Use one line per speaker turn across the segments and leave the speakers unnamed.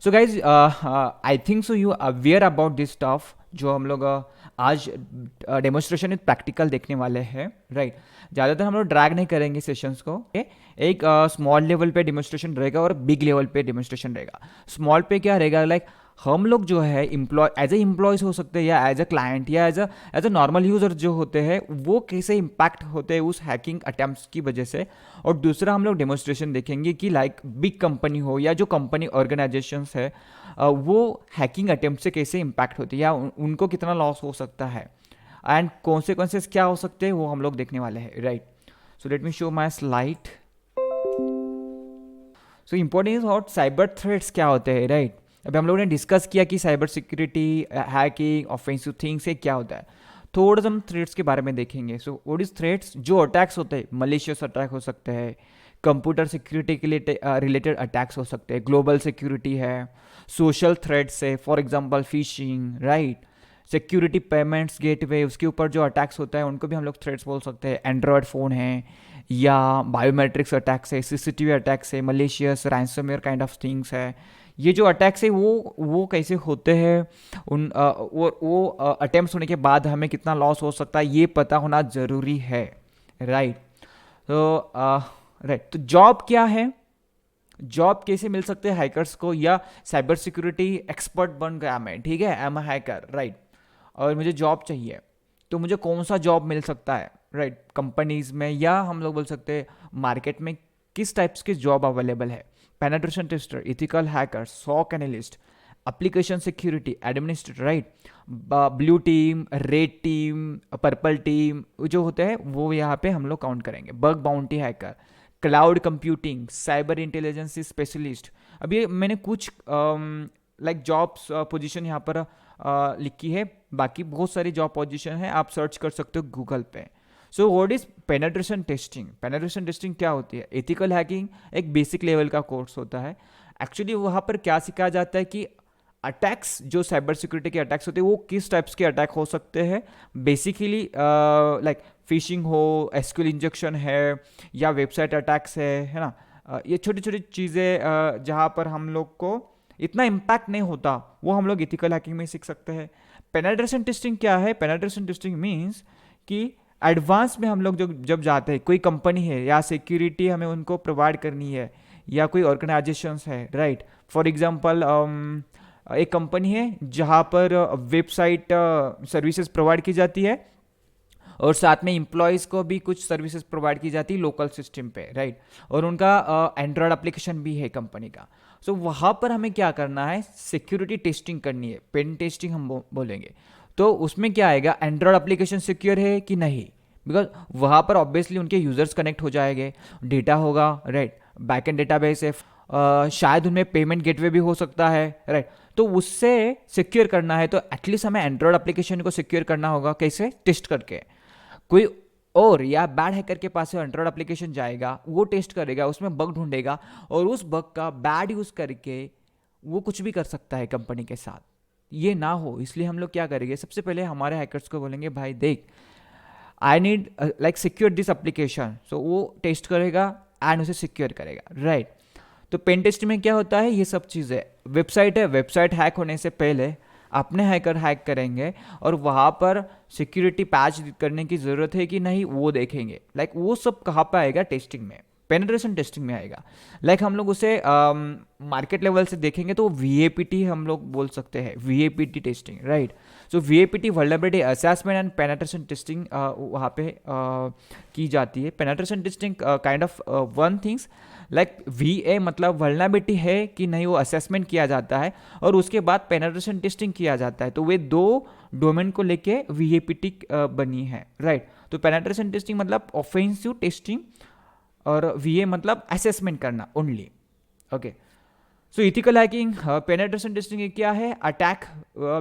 So guys I think so you aware about this stuff जो हम लोग आज डेमोन्स्ट्रेशन विद प्रैक्टिकल देखने वाले हैं, राइट। ज़्यादातर हम लोग ड्रैग नहीं करेंगे सेशंस को, okay? एक स्मॉल लेवल पे डेमोन्स्ट्रेशन रहेगा और बिग लेवल पे डेमोन्स्ट्रेशन रहेगा। स्मॉल पे क्या रहेगा, लाइक हम लोग जो है एम्प्लॉय एज ए एम्प्लॉयज़ हो सकते हैं या एज अ क्लाइंट या एज अ नॉर्मल यूज़र जो होते हैं वो कैसे इम्पैक्ट होते हैं उस हैकिंग अटैम्प्ट्स की वजह से। और दूसरा हम लोग डेमोन्स्ट्रेशन देखेंगे कि लाइक बिग कंपनी हो या जो कंपनी ऑर्गेनाइजेशंस है वो हैकिंग अटेम्प्ट से कैसे इम्पैक्ट होती है या उनको कितना लॉस हो सकता है एंड कॉन्सिक्वेंसेस क्या हो सकते हैं वो हम लोग देखने वाले हैं, right. So let me show my slide. So important is what cyber threats क्या होते हैं, राइट। अभी हम लोगों ने डिस्कस किया कि cyber security, hacking, offensive things से क्या होता है। थोड़ा सा हम थ्रेट्स के बारे में देखेंगे। सो व्हाट इज थ्रेट्स, जो अटैक्स होते हैं, मलिशियस अटैक हो सकते हैं, कंप्यूटर सिक्योरिटी के लिए रिलेटेड अटैक्स हो सकते हैं, ग्लोबल सिक्योरिटी है, सोशल थ्रेट्स है, for example fishing, right. Security payments gateway, उसके ऊपर जो अटैक्स होता है उनको भी हम लोग थ्रेट्स बोल सकते हैं। एंड्रॉयड फ़ोन है या बायोमेट्रिक्स अटैक्स है, सीसीटीवी अटैक्स है, malicious ransomware kind of things है। ये जो अटैक्स है वो कैसे होते हैं, उन वो अटेम्प्ट होने के बाद हमें कितना लॉस हो सकता है ये पता होना ज़रूरी है, राइट। तो राइट, तो जॉब क्या है, जॉब कैसे मिल सकते हैं हैकर्स को, या साइबर सिक्योरिटी एक्सपर्ट बन गया मैं, ठीक है, I am a hacker, right, और मुझे जॉब चाहिए, तो मुझे कौन सा जॉब मिल सकता है, राइट, कंपनीज में, या हम लोग बोल सकते हैं मार्केट में किस टाइप्स के जॉब अवेलेबल है। Penetration tester, ethical hacker, SOC analyst, application security administrator, right, blue team, red team, purple team जो होते हैं वो यहाँ पे हम लोग काउंट करेंगे। Bug bounty hacker, cloud computing, cyber intelligence specialist. अभी मैंने कुछ लाइक जॉब्स पोजीशन यहाँ पर लिखी है, बाकी बहुत सारी जॉब पोजीशन है, आप सर्च कर सकते हो गूगल पे। So what is penetration testing, penetration testing क्या होती है। एथिकल हैकिंग एक बेसिक लेवल का कोर्स होता है। एक्चुअली वहाँ पर क्या सिखाया जाता है कि अटैक्स जो साइबर सिक्योरिटी के अटैक्स होते हैं वो किस टाइप्स के अटैक हो सकते हैं। बेसिकली लाइक फिशिंग हो, एसक्यूएल इंजेक्शन है, या वेबसाइट अटैक्स है ना। ये छोटी छोटी चीज़ें जहाँ पर हम लोग को इतना इम्पैक्ट नहीं होता वो हम लोग इथिकल हैकिंग में सीख सकते हैं। पेनिट्रेशन टेस्टिंग क्या है, पेनिट्रेशन टेस्टिंग मीन्स कि एडवांस में हम लोग जब जाते हैं, कोई कंपनी है या सिक्योरिटी हमें उनको प्रोवाइड करनी है, या कोई ऑर्गेनाइजेशंस है, राइट। फॉर एग्जांपल एक कंपनी है जहाँ पर वेबसाइट सर्विसेज प्रोवाइड की जाती है और साथ में इम्प्लॉयज़ को भी कुछ सर्विसेज प्रोवाइड की जाती है लोकल सिस्टम पे, राइट। और उनका एंड्रॉयड एप्लीकेशन भी है कंपनी का। सो वहाँ पर हमें क्या करना है, सिक्योरिटी टेस्टिंग करनी है, पेन टेस्टिंग हम बोलेंगे। तो उसमें क्या आएगा, एंड्रॉयड एप्लीकेशन सिक्योर है कि नहीं, बिकॉज वहाँ पर ऑब्वियसली उनके यूजर्स कनेक्ट हो जाएंगे, डेटा होगा, राइट, बैकएंड डेटाबेस है, शायद उनमें पेमेंट गेटवे भी हो सकता है, राइट। तो उससे सिक्योर करना है तो एटलीस्ट हमें एंड्रॉयड एप्लीकेशन को सिक्योर करना होगा, कैसे, टेस्ट करके। कोई और या बैड हैकर के पास से एंड्रॉयड एप्लीकेशन जाएगा, वो टेस्ट करेगा, उसमें बग ढूंढेगा और उस बग का बैड यूज करके वो कुछ भी कर सकता है कंपनी के साथ। ये ना हो इसलिए हम लोग क्या करेंगे, सबसे पहले हमारे हैकर्स को बोलेंगे भाई देख, I need like secure this application. So वो टेस्ट करेगा एंड उसे सिक्योर करेगा, राइट। तो पेन टेस्ट में क्या होता है, ये सब चीज़ें, वेबसाइट है, वेबसाइट हैक होने से पहले अपने हैकर हैक करेंगे और वहाँ पर सिक्योरिटी पैच करने की ज़रूरत है कि नहीं वो देखेंगे। लाइक वो सब कहाँ पे आएगा, टेस्टिंग में, पेनिट्रेशन टेस्टिंग में आएगा। लाइक हम लोग उसे मार्केट लेवल से देखेंगे तो वीएपीटी हम लोग बोल सकते हैं, VAPT testing, right. So VAPT vulnerability assessment and penetration testing वहाँ पे की जाती है। Penetration testing kind of one things like we मतलब वल्नरेबिलिटी है कि नहीं वो असेसमेंट किया जाता है और उसके बाद पेनिट्रेशन टेस्टिंग किया जाता है। तो वे दो डोमेन को लेके वीएपीटी बनी है, राइट। तो पेनिट्रेशन टेस्टिंग मतलब ऑफेंसिव टेस्टिंग और वीए मतलब असेसमेंट करना ओनली, ओके। सो इथिकल हैकिंग, पेनिट्रेशन टेस्टिंग क्या है, अटैक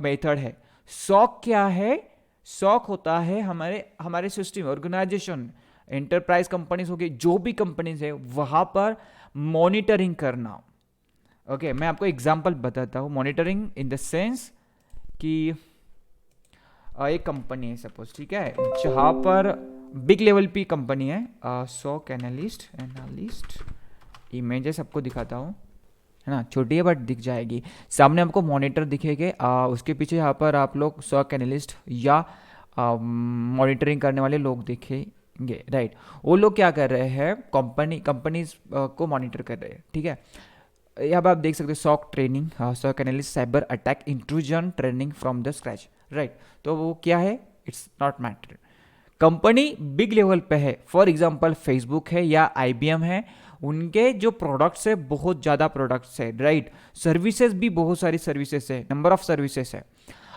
मेथड है। सॉक क्या है, सॉक होता है हमारे हमारे सिस्टम, ऑर्गेनाइजेशन, एंटरप्राइज कंपनीज हो गई, जो भी कंपनीज है वहां पर मॉनिटरिंग करना, ओके। मैं आपको एग्जांपल बताता हूँ। मॉनिटरिंग इन द सेंस कि एक कंपनी है सपोज, ठीक है, जहाँ पर बिग लेवल पे कंपनी है, सॉक एनालिस्ट इमेजेस आपको दिखाता हूँ, है ना, छोटी है बट दिख जाएगी। सामने आपको मॉनिटर दिखेंगे, उसके पीछे यहाँ पर आप लोग SOC एनालिस्ट या मॉनिटरिंग करने वाले लोग देखेंगे, राइट। वो लोग क्या कर रहे हैं, कंपनीज को मॉनिटर कर रहे हैं, ठीक है। यहाँ पर आप देख सकते हो SOC training, SOC analyst cyber attack intrusion training from the scratch, right. तो वो क्या है, it's not matter. Company big level पे है, फॉर एग्जांपल फेसबुक है या IBM है, उनके जो प्रोडक्ट्स है बहुत ज़्यादा प्रोडक्ट्स है, राइट। सर्विसेज भी बहुत सारी सर्विसेज है, नंबर ऑफ सर्विसेज है।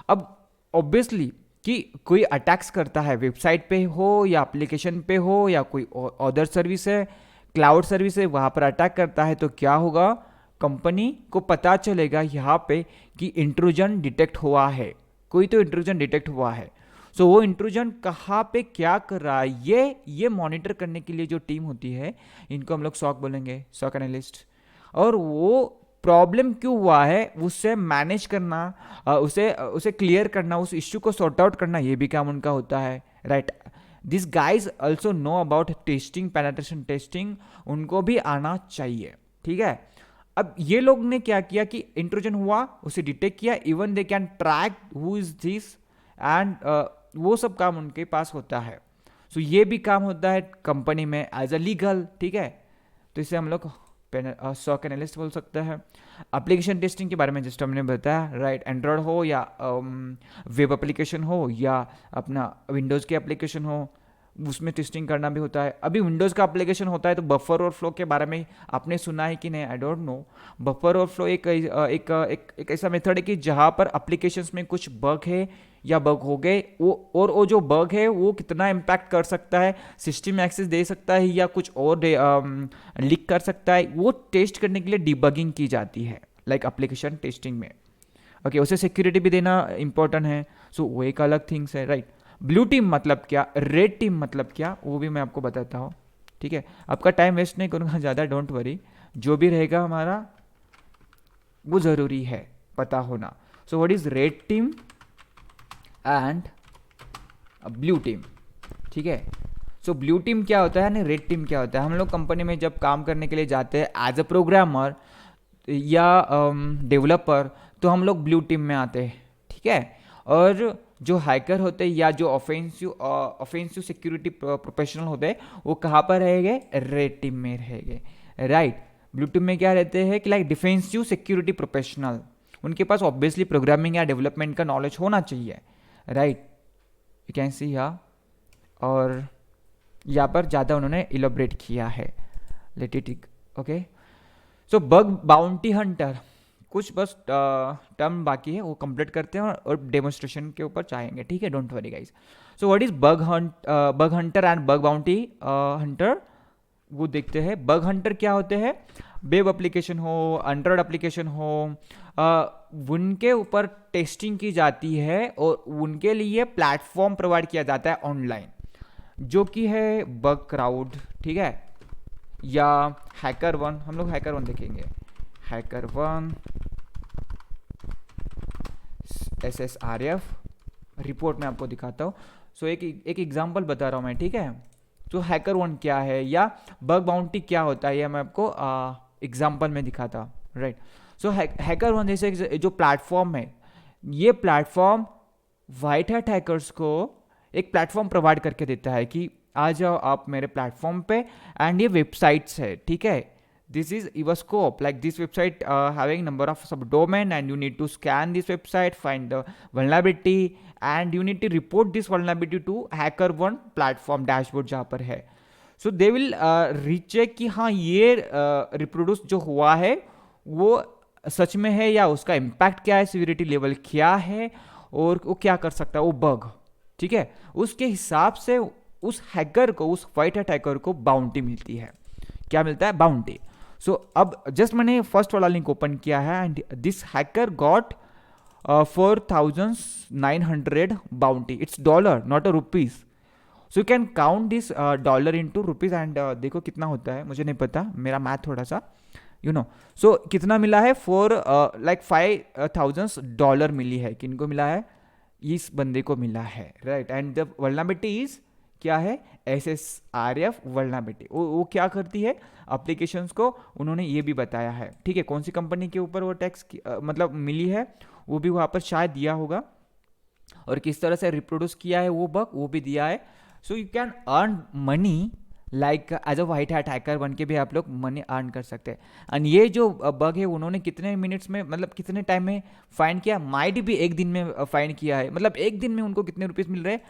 अब ऑब्वियसली कि कोई अटैक्स करता है, वेबसाइट पे हो या एप्लीकेशन पे हो या कोई अदर सर्विस है, क्लाउड सर्विस है, वहाँ पर अटैक करता है, तो क्या होगा, कंपनी को पता चलेगा यहाँ पे कि इंट्रूजन डिटेक्ट हुआ है, कोई तो इंट्रूजन डिटेक्ट हुआ है। सो वो इंट्रूजन कहाँ पे क्या कर रहा है, ये मॉनिटर करने के लिए जो टीम होती है, इनको हम लोग SOC बोलेंगे, SOC एनालिस्ट। और वो प्रॉब्लम क्यों हुआ है उससे मैनेज करना, उसे क्लियर करना, उस इश्यू को सॉर्ट आउट करना, ये भी काम उनका होता है, right. This guys also know about testing, penetration testing, उनको भी आना चाहिए, ठीक है। अब ये लोग ने क्या किया कि इंट्रूजन हुआ, उसे डिटेक्ट किया, even they can track who is this, and वो सब काम उनके पास होता है। सो ये भी काम होता है कंपनी में एज अ लीगल, ठीक है। तो इसे हम लोग SOC एनालिस्ट बोल सकते हैं। एप्लीकेशन टेस्टिंग के बारे में जस्ट हमने बताया, राइट। एंड्रॉयड हो या वेब एप्लीकेशन हो या अपना विंडोज़ की एप्लीकेशन हो, उसमें टेस्टिंग करना भी होता है। अभी विंडोज़ का एप्लीकेशन होता है तो बफर ओवरफ्लो के बारे में आपने सुना है कि नहीं, I don't know. Buffer overflow एक ऐसा मेथड है कि जहाँ पर एप्लीकेशंस में कुछ बग है या बग हो गए, वो जो बग है वो कितना इम्पैक्ट कर सकता है, सिस्टम एक्सेस दे सकता है या कुछ और लीक कर सकता है, वो टेस्ट करने के लिए डिबगिंग की जाती है, लाइक एप्लीकेशन टेस्टिंग में। ओके, उसे सिक्योरिटी भी देना इंपॉर्टेंट है। सो वो एक अलग थिंग्स है, राइट। ब्लू टीम मतलब क्या, रेड टीम मतलब क्या, वो भी मैं आपको बताता हूँ, ठीक है। आपका टाइम वेस्ट नहीं करूँगा ज़्यादा, डोंट वरी। जो भी रहेगा हमारा वो ज़रूरी है पता होना। So what is red team and blue team, ठीक है। सो ब्लू टीम क्या होता है ना, रेड टीम क्या होता है। हम लोग कंपनी में जब काम करने के लिए जाते हैं एज अ प्रोग्रामर या डेवलपर, तो हम लोग ब्लू टीम में आते हैं, ठीक है। और जो हैकर होते हैं या जो ऑफेंसिव सिक्योरिटी प्रोफेशनल होते हैं, वो कहाँ पर रहेंगे, रेड टीम में रहेंगे, राइट। ब्लू टीम में क्या रहते हैं कि लाइक डिफेंसिव सिक्योरिटी प्रोफेशनल, उनके पास ऑब्वियसली प्रोग्रामिंग या डेवलपमेंट का नॉलेज होना चाहिए, राइट। यू कैन सी यहाँ, और यहाँ पर ज़्यादा उन्होंने इलोबरेट किया है, let it, okay. So bug bounty Hunter, कुछ बस टर्म बाकी है, वो कंप्लीट करते हैं और डेमोन्स्ट्रेशन के ऊपर चाहेंगे, ठीक है, don't worry guys. So what is bug Hunter and bug bounty Hunter, वो देखते हैं। बग हंटर क्या होते हैं, वेब एप्लीकेशन हो, एंड्रॉयड एप्लीकेशन हो, उनके ऊपर टेस्टिंग की जाती है और उनके लिए प्लेटफॉर्म प्रोवाइड किया जाता है ऑनलाइन, जो कि है बग क्राउड, ठीक है, या हैकर1। हम लोग हैकर1 देखेंगे, हैकर1 SSRF रिपोर्ट में आपको दिखाता हूँ। सो एक एग्जांपल बता रहा हूँ मैं, ठीक है। तो हैकर1 क्या है या बग बाउंटी क्या होता है, ये मैं आपको एग्जांपल में दिखाता हूँ, राइट। सो हैकर1 जैसे जो प्लेटफॉर्म है, ये प्लेटफॉर्म वाइट हैट हैकर्स को एक प्लेटफॉर्म प्रोवाइड करके देता है कि आ जाओ आप मेरे प्लेटफॉर्म पे, एंड ये वेबसाइट्स है, ठीक है। This is Evoscope, like this website having number of subdomain, and you need to scan this website, find the vulnerability, and you need to report this vulnerability to HackerOne platform dashboard जहाँ पर है। So they will recheck कि हाँ ये reproduce जो हुआ है वो सच में है या उसका impact क्या है, severity level क्या है, और वो क्या कर सकता है, वो bug, ठीक है। उसके हिसाब से उस हैकर को, उस वाइट हैट हैकर को बाउंटी मिलती है। क्या मिलता है, बाउंटी। सो अब जस्ट मैंने फर्स्ट वाला लिंक ओपन किया है, and this hacker got 4,900 bounty. It's dollar, not a rupees. So you can count this dollar into rupees, and देखो कितना होता है, मुझे नहीं पता, मेरा मैथ थोड़ा सा यू नो। सो कितना मिला है, 5,000 डॉलर मिली है, किनको मिला है, इस बंदे को मिला है, right. And the vulnerability is क्या है, SSRF वल्नरेबिलिटी, वो क्या करती है एप्लीकेशंस को, उन्होंने ये भी बताया है, ठीक है। कौन सी कंपनी के ऊपर वो टैक्स मतलब मिली है वो भी वहाँ पर शायद दिया होगा, और किस तरह से रिप्रोड्यूस किया है वो बग वो भी दिया है। So you can earn money like as a white hat hacker बन के भी आप लोग मनी अर्न कर सकते हैं। एंड ये जो बग है उन्होंने कितने मिनट्स में मतलब कितने टाइम में फाइंड किया, माइट भी एक दिन में फाइंड किया है, मतलब एक दिन में उनको कितने रुपीस मिल रहे हैं,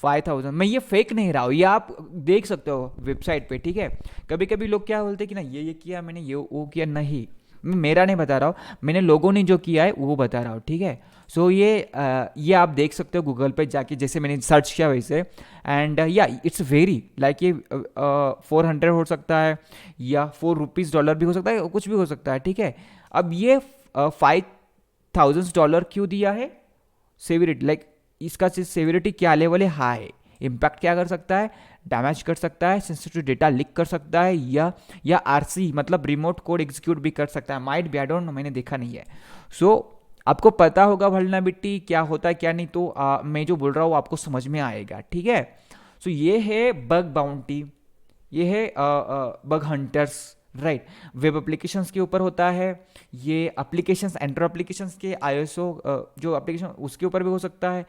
5000। मैं ये फेक नहीं रहा हूँ, ये आप देख सकते हो वेबसाइट पे, ठीक है। कभी कभी लोग क्या बोलते हैं कि ना ये किया मैंने, ये वो किया, नहीं मैं मेरा नहीं बता रहा हूँ, मैंने लोगों ने जो किया है वो बता रहा हूँ, ठीक है। सो ये आप देख सकते हो गूगल पे जाके, जैसे मैंने सर्च किया वैसे, एंड या इट्स वेरी लाइक ये 400 हो सकता है या $4 भी हो सकता है, कुछ भी हो सकता है, ठीक है। अब ये $5000 क्यों दिया है, सेविरिटी लाइक इसका सेविरिटी क्या लेवल है, हाई, इम्पैक्ट क्या कर सकता है, डैमेज कर सकता है, सेंसिटिव डेटा लीक कर सकता है, या आरसी मतलब रिमोट कोड एग्जीक्यूट भी कर सकता है, might be, I don't know, मैंने देखा नहीं है। सो आपको पता होगा वल्नरेबिलिटी क्या होता है क्या नहीं, तो मैं जो बोल रहा हूँ आपको समझ में आएगा, ठीक है। सो ये है बग बाउंटी, ये है bug hunters, right. Web applications के ऊपर होता है ये, एप्लीकेशंस एंड्रॉइड एप्लीकेशंस के आईएसओ जो एप्लीकेशन उसके ऊपर भी हो सकता है,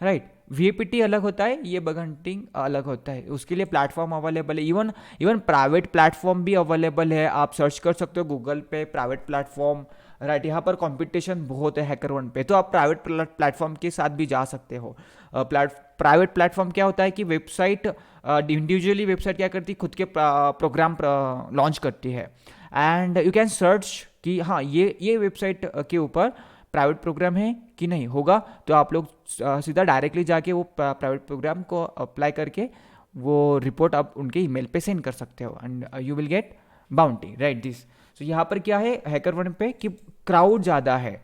राइट। वीएपीटी अलग होता है, ये बग हंटिंग अलग होता है, उसके लिए प्लेटफॉर्म अवेलेबल है, इवन प्राइवेट प्लेटफॉर्म भी अवेलेबल है, आप सर्च कर सकते हो गूगल पे प्राइवेट प्लेटफॉर्म, राइट। यहाँ पर कंपटीशन बहुत है HackerOne पे, तो आप प्राइवेट प्लेटफॉर्म के साथ भी जा सकते हो। प्राइवेट प्लेटफॉर्म क्या होता है कि वेबसाइट इंडिविजुअली वेबसाइट क्या करती है, खुद के प्रोग्राम लॉन्च करती है, एंड यू कैन सर्च कि हाँ ये वेबसाइट के ऊपर प्राइवेट प्रोग्राम है कि नहीं, होगा तो आप लोग सीधा डायरेक्टली जाके वो प्राइवेट प्रोग्राम को अप्लाई करके वो रिपोर्ट आप उनके ईमेल पे सेंड कर सकते हो, and you will get bounty, right this. तो यहाँ पर क्या है HackerOne पे कि क्राउड ज़्यादा है,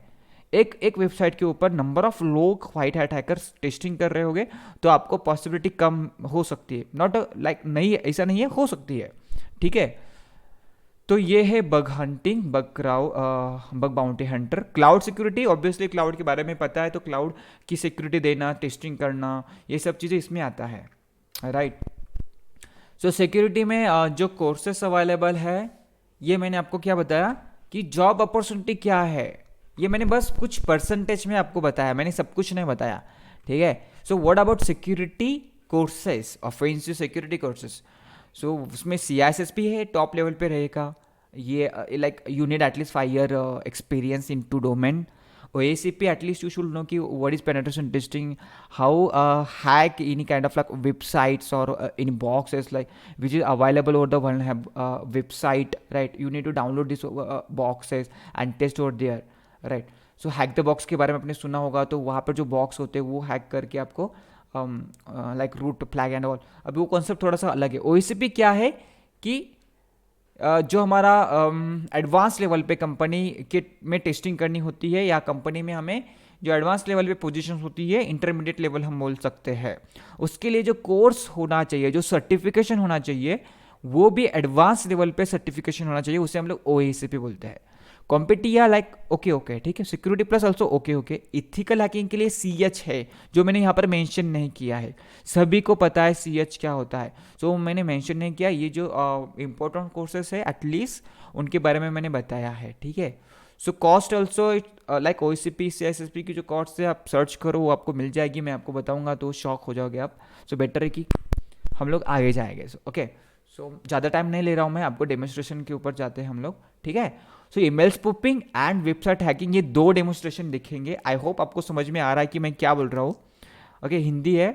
एक वेबसाइट के ऊपर नंबर ऑफ लोग व्हाइट हैट हैकर्स टेस्टिंग कर रहे होंगे, तो आपको पॉसिबिलिटी कम हो सकती है, नॉट लाइक नहीं ऐसा नहीं है, हो सकती है, ठीक है। तो ये है bug hunting, bug bounty Hunter. Cloud security, obviously cloud के बारे में पता है, तो क्लाउड की सिक्योरिटी देना, टेस्टिंग करना, ये सब चीज़ें इसमें आता है, राइट। सो सिक्योरिटी में जो कोर्सेस अवेलेबल है, ये मैंने आपको क्या बताया कि जॉब अपॉर्चुनिटी क्या है, ये मैंने बस कुछ परसेंटेज में आपको बताया, मैंने सब कुछ नहीं बताया, ठीक है। So what about security courses, offensive security courses, so उसमें CISSP है, टॉप लेवल पे रहेगा, ये like you need at least 5 year experience in two domain. OACP at least you should know कि what is penetration testing, how hack any kind of like websites or any boxes like which is available over the one website, right? You need to download these boxes and test over there, right? So hack the box के बारे में आपने सुना होगा, तो वहाँ पर जो बॉक्स होते हैं वो हैक करके आपको like root flag and all, अभी वो कॉन्सेप्ट थोड़ा सा अलग है। OACP क्या है कि जो हमारा एडवांस लेवल पे कंपनी के में टेस्टिंग करनी होती है, या कंपनी में हमें जो एडवांस लेवल पे पोजीशन होती है, इंटरमीडिएट लेवल हम बोल सकते हैं, उसके लिए जो कोर्स होना चाहिए, जो सर्टिफिकेशन होना चाहिए, वो भी एडवांस लेवल पे सर्टिफिकेशन होना चाहिए, उसे हम लोग OACP बोलते हैं। कॉम्पिटिया लाइक ओके ठीक है, security plus also okay. Ethical hacking के लिए CH है, जो मैंने यहाँ पर मेंशन नहीं किया है, सभी को पता है CH क्या होता है, सो मैंने मेंशन नहीं किया। ये जो इंपॉर्टेंट कोर्सेस है एटलीस्ट उनके बारे में मैंने बताया है, ठीक है। So cost also like OACP CISSP की जो कॉस्ट है आप सर्च करो, वो आपको मिल जाएगी, मैं आपको बताऊंगा तो शॉक हो जाओगे आप। सो बेटर है कि हम लोग आगे जाएंगे, ओके। सो ज़्यादा टाइम नहीं ले रहा हूँ मैं, आपको डेमोन्स्ट्रेशन के ऊपर जाते हैं हम लोग, ठीक है। So email spoofing and website hacking, ये 2 डेमोन्स्ट्रेशन दिखेंगे। आई होप आपको समझ में आ रहा है कि मैं क्या बोल रहा हूँ, ओके। हिंदी है,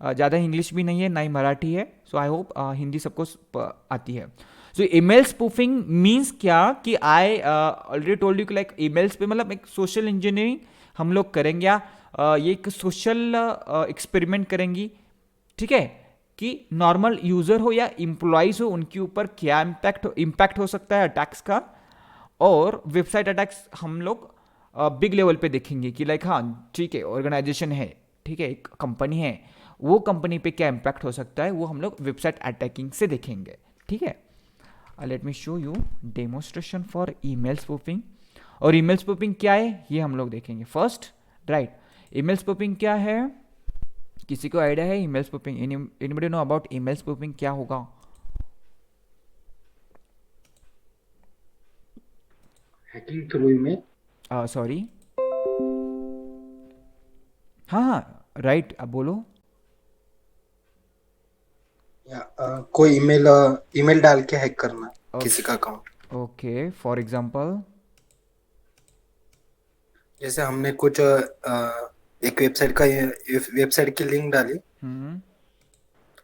ज़्यादा इंग्लिश भी नहीं है, ना ही मराठी है, सो आई होप हिंदी सबको आती है। सो ईमेल स्पूफिंग मीन्स क्या कि आई ऑलरेडी टोल्ड यू कि लाइक ईमेल्स पे मतलब एक सोशल इंजीनियरिंग हम लोग करेंगे, या ये एक सोशल एक्सपेरिमेंट करेंगी, ठीक है, कि नॉर्मल यूज़र हो या एम्प्लॉइज हो, उनके ऊपर क्या इम्पैक्ट हो सकता है अटैक्स का। और वेबसाइट अटैक्स हम लोग बिग लेवल पे देखेंगे कि लाइक हाँ ठीक है, ऑर्गेनाइजेशन है, ठीक है, एक कंपनी है, वो कंपनी पे क्या इम्पैक्ट हो सकता है, वो हम लोग वेबसाइट अटैकिंग से देखेंगे, ठीक है। Let me show you demonstration for email spoofing. और ईमेल स्पूफिंग क्या है ये हम लोग देखेंगे फर्स्ट, राइट। ईमेल स्पूफिंग क्या है, किसी को आइडिया है email spoofing? Anybody know about email spoofing क्या होगा?
Hacking through email.
सॉरी, हाँ हाँ राइट, अब बोलो।
या कोई ईमेल ईमेल डाल के हैक करना किसी का अकाउंट।
Okay, for example.
जैसे हमने कुछ एक वेबसाइट की लिंक डाली।
हम्म।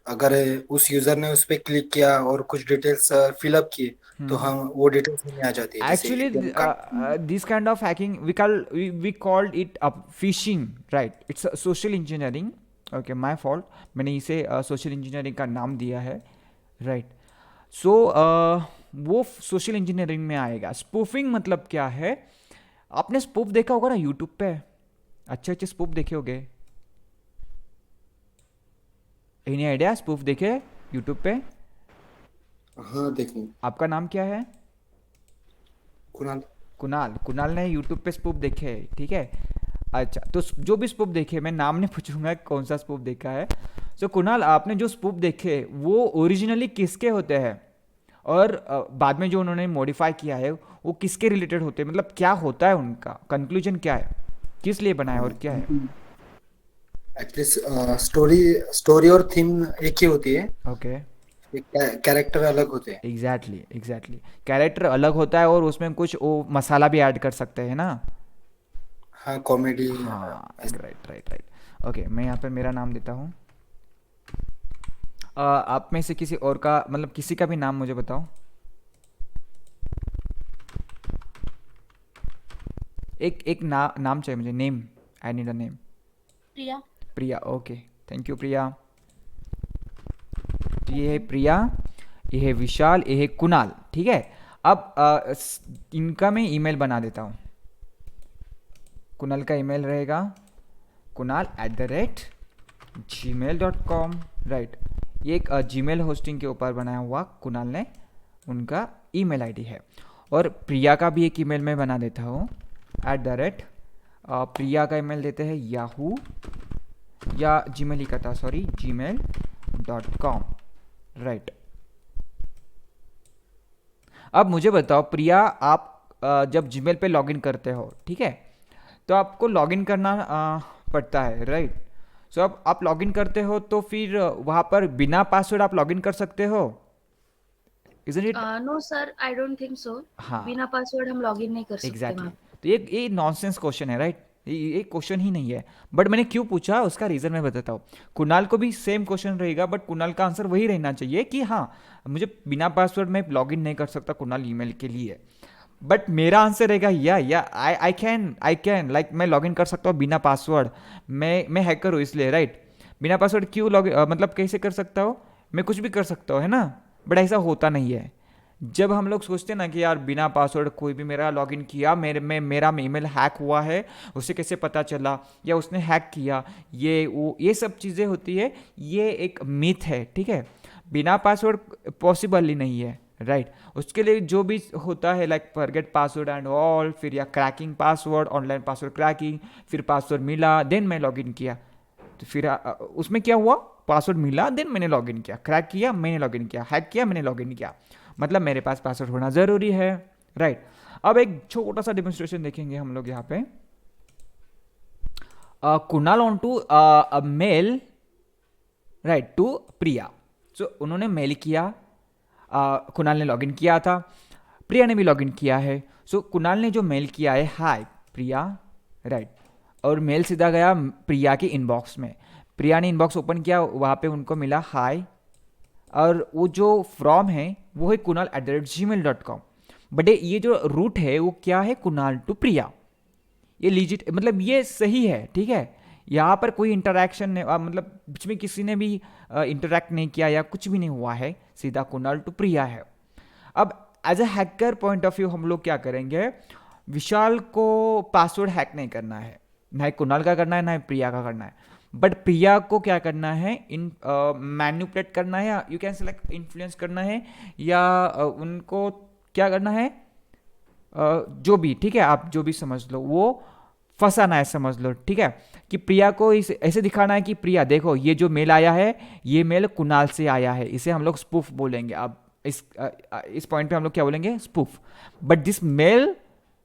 अगर उस यूजर ने उस पर क्लिक किया और कुछ डिटेल्स फिलअप किए तो
हम्म।
हम वो डिटेल्स हमें आ जाती है, जैसे
Actually,
ATM card.
this kind of hacking we called it phishing, right? It's a social engineering. Okay, my fault. मैंने इसे social engineering का नाम दिया है, right? So वो social engineering में आएगा। Spoofing मतलब क्या है? आपने spoof देखा होगा ना यूट्यूब पे, अच्छे अच्छे spoof देखे होगे। एनी आइडिया spoof देखे यूट्यूब पे?
हाँ देखें।
आपका नाम क्या है?
कुणाल।
कुणाल। कुणाल ने यूट्यूब पे स्पूफ देखे है, ठीक है। अच्छा, तो जो भी स्पूफ देखे, मैं नाम नहीं पूछूंगा कौन सा स्पूफ देखा है। सो कुणाल, आपने जो स्पूफ देखे वो ओरिजिनली किसके होते हैं, और बाद में जो उन्होंने मॉडिफाई किया है वो किसके रिलेटेड होते हैं, मतलब क्या होता है उनका कंक्लूजन क्या है, किस लिए बनाया और क्या है?
एक्चुअली स्टोरी स्टोरी और थीम एक ही होती है,
ओके,
कैरेक्टर अलग होते हैं।
एग्जैक्टली एग्जैक्टली, कैरेक्टर अलग होता है और उसमें कुछ वो मसाला भी ऐड कर सकते हैं ना।
हाँ कॉमेडी।
हाँ राइट राइट राइट। ओके, मैं यहाँ पे मेरा नाम देता हूँ। आप में से किसी और का, मतलब किसी का भी नाम मुझे बताओ। एक नाम चाहिए मुझे, name, I need a name.
Priya.
Priya, okay, thank you Priya. तो ये है प्रिया, ये है विशाल, ये है कुणाल, ठीक है। अब इनका मैं ईमेल बना देता हूँ। कुणाल का ईमेल रहेगा kunal@gmail.com, राइट। ये एक जीमेल होस्टिंग के ऊपर बनाया हुआ कुणाल ने उनका ईमेल आईडी है। और प्रिया का भी एक ईमेल मैं बना देता हूँ, प्रिया का ईमेल देते हैं याहू, या जीमेल ही का था, सॉरी, gmail.com, राइट। अब मुझे बताओ प्रिया, आप जब जीमेल पे लॉगिन करते हो, ठीक है, तो आपको लॉगिन करना पड़ता है, राइट। सो अब आप लॉगिन करते हो तो फिर वहाँ पर बिना पासवर्ड आप लॉगिन कर सकते हो, isn't it?
No sir, I don't think so.
हाँ,
बिना पासवर्ड हम लॉगिन नहीं कर सकते
एग्जैक्टली
वहाँ।
exactly. तो ये नॉनसेंस क्वेश्चन है, राइट। ये क्वेश्चन ही नहीं है, बट मैंने क्यों पूछा उसका रीज़न मैं बताता हूँ। कुणाल को भी सेम क्वेश्चन रहेगा, बट कुणाल का आंसर वही रहना चाहिए कि हाँ, मुझे बिना पासवर्ड में लॉगिन नहीं कर सकता कुणाल ईमेल के लिए। बट मेरा आंसर रहेगा या आई कैन लाइक, मैं लॉगिन कर सकता हूँ बिना पासवर्ड। मैं हैकर हूँ इसलिए, राइट। बिना पासवर्ड क्यों मतलब कैसे कर सकता हूँ? मैं कुछ भी कर सकता हूँ, है ना। बट ऐसा होता नहीं है। जब हम लोग सोचते हैं ना कि यार बिना पासवर्ड कोई भी मेरा लॉगिन किया, मेरा ईमेल हैक हुआ है, उसे कैसे पता चला, या उसने हैक किया, ये सब चीज़ें होती है, ये एक मिथ है, ठीक है। बिना पासवर्ड पॉसिबल ही नहीं है, राइट। उसके लिए जो भी होता है like forget password and all, फिर या cracking password, online password cracking, फिर पासवर्ड मिला देन मैं लॉगिन किया। तो फिर उसमें क्या हुआ, पासवर्ड मिला देन मैंने लॉगिन किया, क्रैक किया मैंने लॉगिन किया, हैक किया मैंने लॉगिन किया, मतलब मेरे पास पासवर्ड होना ज़रूरी है, राइट। अब एक छोटा सा डेमोन्स्ट्रेशन देखेंगे हम लोग यहाँ पे। Kunal on to mail, right, to Priya. So उन्होंने मेल किया, कुणाल ने लॉगिन किया था, प्रिया ने भी लॉगिन किया है। सो कुणाल ने जो मेल किया है, हाय प्रिया, राइट, और मेल सीधा गया प्रिया के इनबॉक्स में। प्रिया ने इनबॉक्स ओपन किया, वहाँ पे उनको मिला हाय, और वो जो फ्रॉम है वो है kunal@gmail.com। बट ये जो रूट है वो क्या है, कुणाल टू प्रिया। ये लीजिट, मतलब ये सही है, ठीक है। यहाँ पर कोई इंटरैक्शन नहीं, मतलब बीच में किसी ने भी इंटरैक्ट नहीं किया या कुछ भी नहीं हुआ है, सीधा कुणाल टू प्रिया है। अब as a hacker point of view हम लोग क्या करेंगे, विशाल को पासवर्ड हैक नहीं करना है, ना ही कुणाल का करना है ना ही प्रिया का करना है। बट प्रिया को क्या करना है, इन मैन्युपुलेट करना है, या यू कैन सेलेक्ट इन्फ्लुएंस करना है, या उनको क्या करना है, जो भी, ठीक है, आप जो भी समझ लो, वो फंसाना है समझ लो, ठीक है, कि प्रिया को इस ऐसे दिखाना है कि प्रिया देखो ये जो मेल आया है ये मेल कुणाल से आया है, इसे हम लोग स्पूफ बोलेंगे। अब इस पॉइंट पे हम लोग क्या बोलेंगे, spoof. But this mail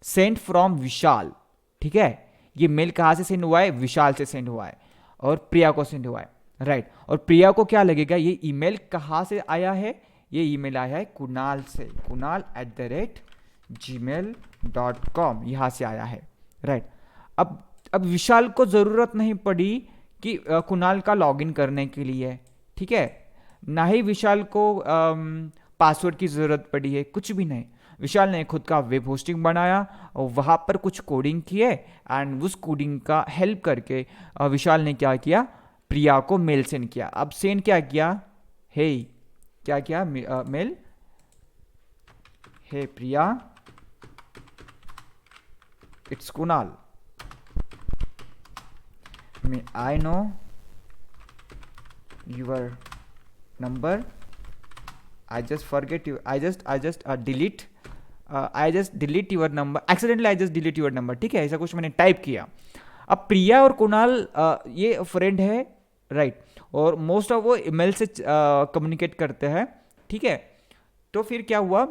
send from Vishal, ठीक है, ये मेल कहाँ से सेंड हुआ है, विशाल से सेंड हुआ है और प्रिया को सेंड हुआ है, राइट। और प्रिया को क्या लगेगा ये ईमेल कहाँ से आया है, ये ईमेल आया है कुणाल से, kunal@gmail.com, यहाँ से आया है, राइट। अब विशाल को ज़रूरत नहीं पड़ी कि कुणाल का लॉगिन करने के लिए, ठीक है, ना ही विशाल को पासवर्ड की ज़रूरत पड़ी है, कुछ भी नहीं। विशाल ने खुद का वेब होस्टिंग बनाया और वहाँ पर कुछ कोडिंग किए एंड उस कोडिंग का हेल्प करके विशाल ने क्या किया, प्रिया को मेल सेंड किया। अब सेंड क्या किया, हे क्या किया, mail, hey Priya it's Kunal, I know your number, I just forget you, I just delete your number accidentally, I just delete your number, ठीक है, ऐसा कुछ मैंने टाइप किया। अब प्रिया और कुणाल ये फ्रेंड है, राइट, और मोस्ट ऑफ वो ईमेल से कम्युनिकेट करते हैं, ठीक है। तो फिर क्या हुआ,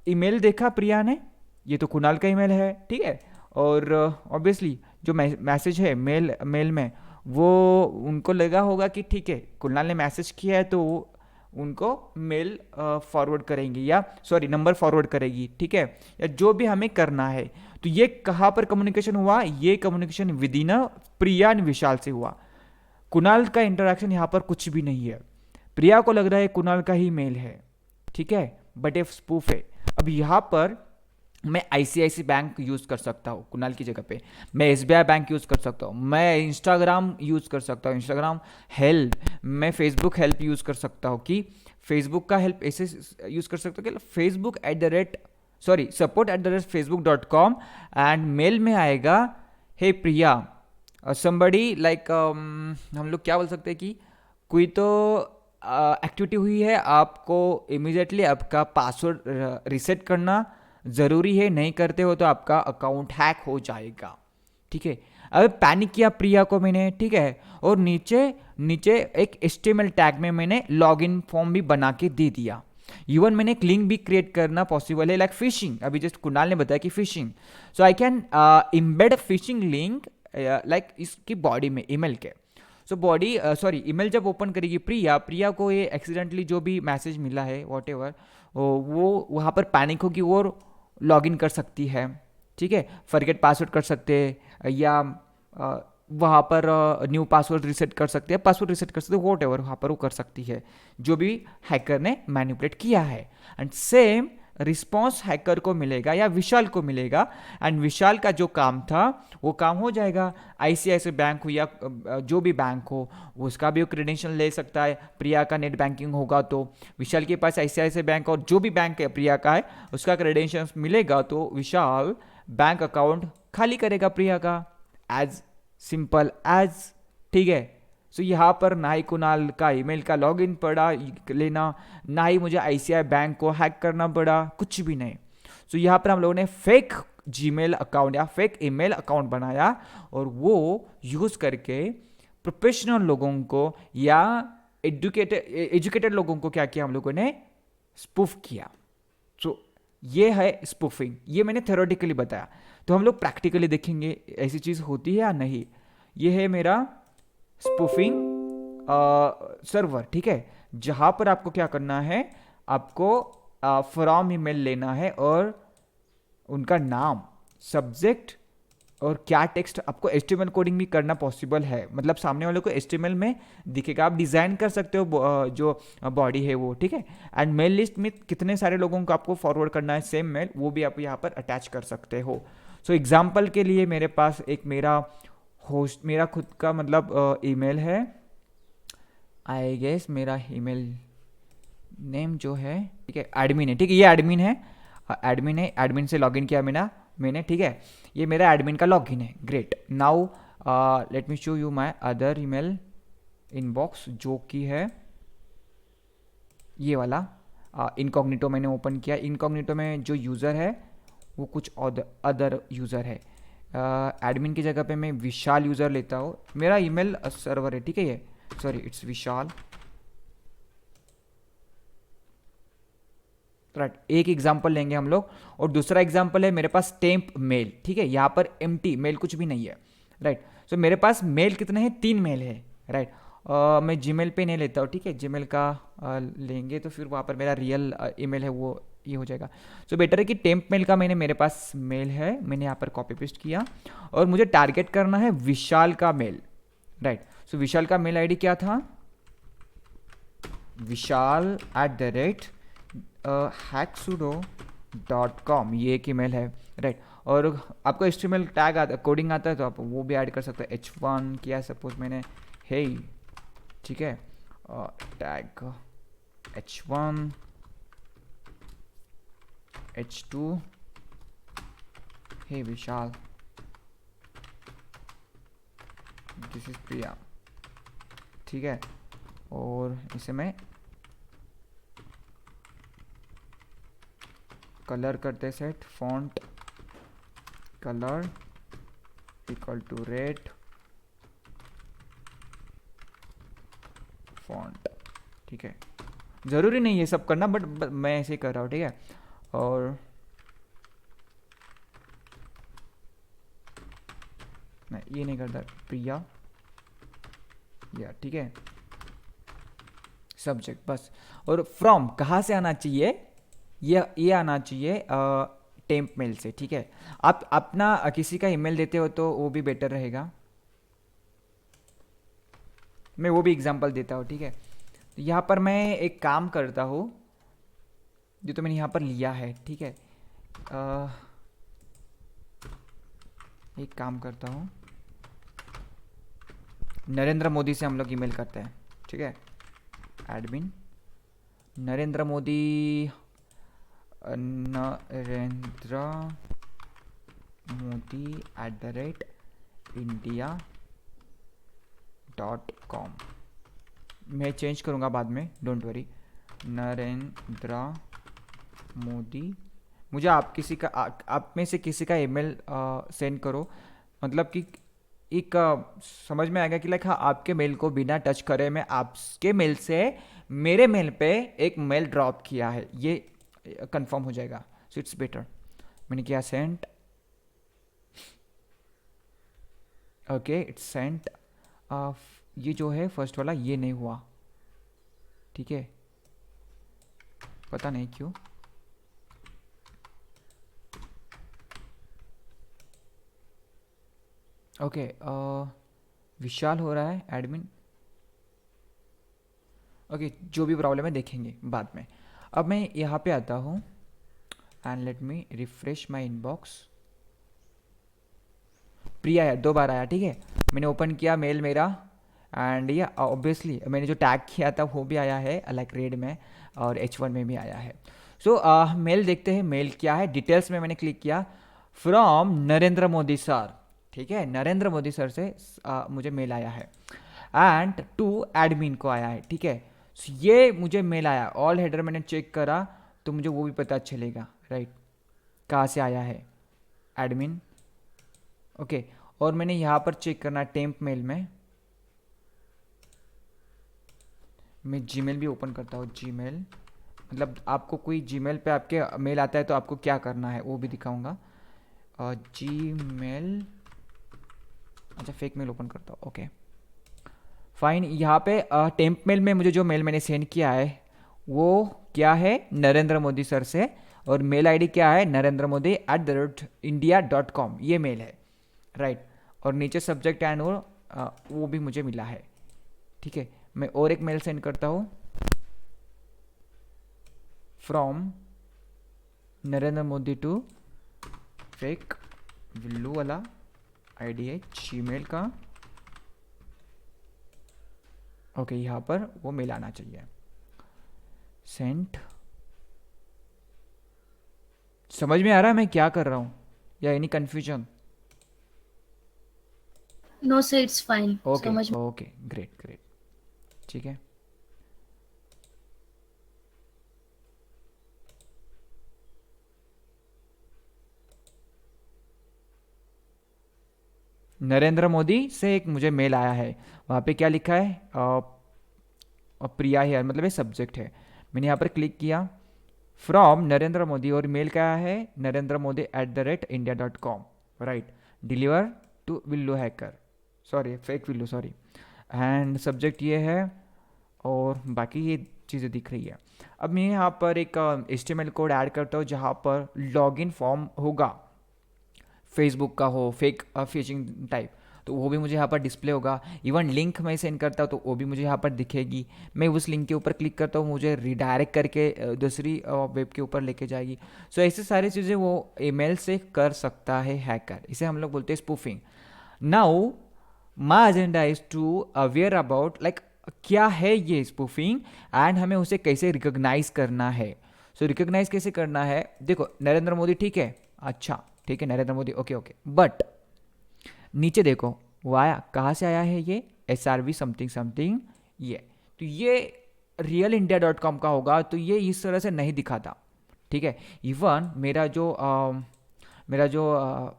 ईमेल देखा प्रिया ने, ये तो कुणाल का ईमेल है, ठीक है, और ऑब्वियसली जो मैसेज है मेल में वो उनको लगा होगा कि ठीक है कुणाल ने मैसेज किया है तो उनको मेल फॉरवर्ड करेंगे, या सॉरी नंबर फॉरवर्ड करेगी, ठीक है, या जो भी हमें करना है। तो ये कहाँ पर कम्युनिकेशन हुआ, ये communication within Priya and Vishal से हुआ। कुणाल का इंटरेक्शन यहाँ पर कुछ भी नहीं है। प्रिया को लग रहा है कुणाल का ही मेल है, ठीक है, बट ये स्पूफ है। अब यहाँ पर मैं ICICI बैंक यूज़ कर सकता हूँ कुणाल की जगह पे, मैं SBI बैंक यूज़ कर सकता हूँ, मैं इंस्टाग्राम यूज़ कर सकता हूँ, इंस्टाग्राम हेल्प, मैं फेसबुक हेल्प यूज़ कर सकता हूँ, कि फेसबुक का हेल्प ऐसे यूज़ कर सकता हूँ कि support@facebook.com, एंड मेल में आएगा हे प्रिया समबडी लाइक, हम लोग क्या बोल सकते हैं कि कोई तो एक्टिविटी हुई है, आपको इमीडिएटली आपका पासवर्ड रीसेट करना ज़रूरी है, नहीं करते हो तो आपका अकाउंट हैक हो जाएगा, ठीक है। अब पैनिक किया प्रिया को मैंने, ठीक है, और नीचे एक HTML टैग में मैंने लॉगिन फॉर्म भी बना के दे दिया। इवन मैंने एक लिंक भी क्रिएट करना पॉसिबल है, लाइक फिशिंग, अभी जस्ट कुणाल ने बताया कि fishing, so I can embed phishing link like इसकी बॉडी में ईमेल के। सो बॉडी ईमेल जब ओपन करेगी प्रिया को ये एक्सीडेंटली जो भी मैसेज मिला है वॉट एवर, वो वहाँ पर पैनिक होगी और लॉगिन कर सकती है, ठीक है, फॉरगेट पासवर्ड कर सकते हैं, या वहाँ पर न्यू पासवर्ड रीसेट कर सकते हैं, पासवर्ड रीसेट कर सकते हैं, वॉट एवर वहाँ पर वो कर सकती है जो भी हैकर ने मैनिपुलेट किया है। एंड सेम रिस्पॉन्स हैकर को मिलेगा या विशाल को मिलेगा, एंड विशाल का जो काम था वो काम हो जाएगा। ICICI बैंक हो या जो भी बैंक हो उसका भी वो क्रेडेंशियल ले सकता है। प्रिया का नेट बैंकिंग होगा तो विशाल के पास ICICI बैंक और जो भी बैंक है प्रिया का है उसका क्रेडेंशियल मिलेगा, तो विशाल बैंक अकाउंट खाली करेगा प्रिया का, एज सिंपल एज, ठीक है। सो यहाँ पर ना ही कुणाल का ईमेल का लॉगिन पड़ा लेना, ना ही मुझे ICICI बैंक को हैक करना पड़ा, कुछ भी नहीं। सो यहाँ पर हम लोगों ने फेक जीमेल अकाउंट या फेक ईमेल अकाउंट बनाया और वो यूज़ करके प्रोफेशनल लोगों को या एजुकेटेड लोगों को क्या किया, हम लोगों ने स्पूफ किया। सो ये है स्पूफिंग, ये मैंने थ्योरेटिकली बताया। तो हम लोग प्रैक्टिकली देखेंगे ऐसी चीज़ होती है या नहीं। ये है मेरा स्पूफिंग सर्वर, ठीक है, जहाँ पर आपको क्या करना है, आपको फ्रॉम ईमेल लेना है और उनका नाम, सब्जेक्ट और क्या टेक्स्ट, आपको HTML कोडिंग भी करना पॉसिबल है, मतलब सामने वाले को HTML में दिखेगा, आप डिज़ाइन कर सकते हो जो बॉडी है वो, ठीक है। एंड मेल लिस्ट में कितने सारे लोगों को आपको फॉरवर्ड करना है सेम मेल, वो भी आप यहाँ पर अटैच कर सकते हो। सो एग्जाम्पल के लिए मेरे पास एक मेरा खुद का मतलब ईमेल है, आई गेस मेरा ईमेल नेम जो है, ठीक है, एडमिन है, ठीक है, ये एडमिन है, एडमिन से लॉगिन किया मैंने, ठीक है, ये मेरा एडमिन का लॉगिन है। Great, now let me show you my other email inbox, जो कि है ये वाला। इनकॉग्निटो मैंने ओपन किया, इनकॉग्निटो में जो यूज़र है वो कुछ अदर यूज़र है, एडमिन की जगह पे मैं विशाल यूज़र लेता हूँ, मेरा ईमेल सर्वर है, ठीक है, ये सॉरी इट्स विशाल, राइट। एक एग्जांपल लेंगे हम लोग, और दूसरा एग्जांपल है मेरे पास टेम्प मेल, ठीक है, यहाँ पर एम्प्टी मेल कुछ भी नहीं है, राइट। सो मेरे पास मेल कितने हैं, 3 मेल है, राइट। मैं जीमेल पे नहीं लेता हूँ, ठीक है, जीमेल का लेंगे तो फिर वहाँ पर मेरा रियल ईमेल है वो ये हो जाएगा। सो बेटर है कि टेम्प मेल का मेरे पास मेल है, मैंने यहाँ पर कॉपी पेस्ट किया, और मुझे टारगेट करना है विशाल का मेल, राइट। सो विशाल का मेल आईडी क्या था, vishal@hacksudo.com, ये एक ईमेल है, राइट। और आपको HTML टैग आता, कोडिंग आता है तो आप वो भी ऐड कर सकते हो। H1 किया सपोज मैंने, हे, ठीक है, tag H1 H2, hey Vishal, this is Priya, ठीक है, और इसे मैं कलर करते set, font colour equal to red font, ठीक है, ज़रूरी नहीं ये सब करना, बट मैं ऐसे ही कर रहा हूँ, ठीक है। और नहीं ये नहीं करता, प्रिया या, ठीक है, सब्जेक्ट बस। और फ्रॉम कहाँ से आना चाहिए, ये आना चाहिए टेम्प मेल से, ठीक है। आप अपना किसी का ईमेल देते हो तो वो भी बेटर रहेगा, मैं वो भी एग्जांपल देता हूँ, ठीक है। तो यहाँ पर मैं एक काम करता हूँ, जो तो मैंने यहाँ पर लिया है, ठीक है, एक काम करता हूँ, नरेंद्र मोदी से हम लोग ईमेल करते हैं, ठीक है, एडमिन नरेंद्र मोदी, नरेंद्र मोदी @india.com, मैं चेंज करूँगा बाद में, डोंट वरी। नरेंद्र मोदी, मुझे आप में से किसी का ईमेल सेंड करो, मतलब कि एक समझ में आएगा कि लाइक हाँ आपके मेल को बिना टच करे मैं आपके मेल से मेरे मेल पे एक मेल ड्रॉप किया है, ये कंफर्म हो जाएगा। सो इट्स बेटर, मैंने किया सेंड, ओके इट्स सेंट। ये जो है फर्स्ट वाला ये नहीं हुआ, ठीक है, पता नहीं क्यों। ओके विशाल हो रहा है एडमिन, ओके जो भी प्रॉब्लम है देखेंगे बाद में। अब मैं यहाँ पे आता हूँ and let me refresh my inbox, Priya है 2 बार आया, ठीक है, मैंने ओपन किया मेल मेरा, एंड ये ऑब्वियसली मैंने जो टैग किया था वो भी आया है लाइक रेड में, और H1 में भी आया है। सो मेल देखते हैं, मेल क्या है, डिटेल्स में मैंने क्लिक किया, फ्रॉम नरेंद्र मोदी सर, ठीक है, नरेंद्र मोदी सर से मुझे मेल आया है, एंड टू एडमिन को आया है, ठीक है। So, ये मुझे मेल आया, ऑल हेडर मैंने चेक करा तो मुझे वो भी पता चलेगा, राइट, कहाँ से आया है, एडमिन, ओके। और मैंने यहाँ पर चेक करना टेम्प मेल में, मैं जीमेल भी ओपन करता हूँ, जीमेल, मतलब आपको कोई जीमेल पे आपके मेल आता है तो आपको क्या करना है वो भी दिखाऊंगा। जीमेल, अच्छा फेक मेल ओपन करता हूँ, ओके फाइन। यहाँ पे टेम्प मेल में मुझे जो मेल मैंने सेंड किया है वो क्या है, नरेंद्र मोदी सर से, और मेल आईडी क्या है, नरेंद्र मोदी @india.com, ये मेल है, राइट। और नीचे सब्जेक्ट एंड वो भी मुझे मिला है, ठीक है। मैं और एक मेल सेंड करता हूँ, from Narendra Modi to fake Villu वाला आईडी है जीमेल का, ओके यहाँ पर वो मेल आना चाहिए, सेंट। समझ में आ रहा है मैं क्या कर रहा हूँ या any confusion?
No sir it's fine,
okay
समझ में।
ओके ग्रेट ग्रेट, ठीक है। नरेंद्र मोदी से एक मुझे मेल आया है, वहाँ पे क्या लिखा है, प्रिया हेयर, मतलब ये सब्जेक्ट है। मैंने यहाँ पर क्लिक किया, फ्रॉम नरेंद्र मोदी, और मेल क्या है, narendramodi@india.com, right, deliver to Villu hacker, sorry fake Villu, sorry, and subject ये है, और बाकी ये चीज़ें दिख रही है। अब मैं यहाँ पर एक HTML कोड ऐड करता हूँ जहाँ पर लॉगिन फॉर्म होगा, फेसबुक का हो, फेक फिशिंग टाइप, तो वो भी मुझे यहाँ पर डिस्प्ले होगा। इवन लिंक मैं सेंड करता हूँ तो वो भी मुझे यहाँ पर दिखेगी। मैं उस लिंक के ऊपर क्लिक करता हूँ, मुझे रिडायरेक्ट करके दूसरी वेब के ऊपर लेके जाएगी। सो ऐसे सारी चीज़ें वो ईमेल से कर सकता है हैकर, इसे हम लोग बोलते हैं spoofing. Now my agenda is to aware about like क्या है ये स्पूफिंग, एंड हमें उसे कैसे रिकॉग्नाइज करना है। सो रिकॉग्नाइज कैसे करना है, देखो नरेंद्र मोदी ठीक है, अच्छा ठीक है Narendra Modi, okay okay, but नीचे देखो वो आया, कहाँ से आया है ये, SRV समथिंग समथिंग, ये तो ये realindia.com का होगा, तो ये इस तरह से नहीं दिखाता, ठीक है। इवन मेरा जो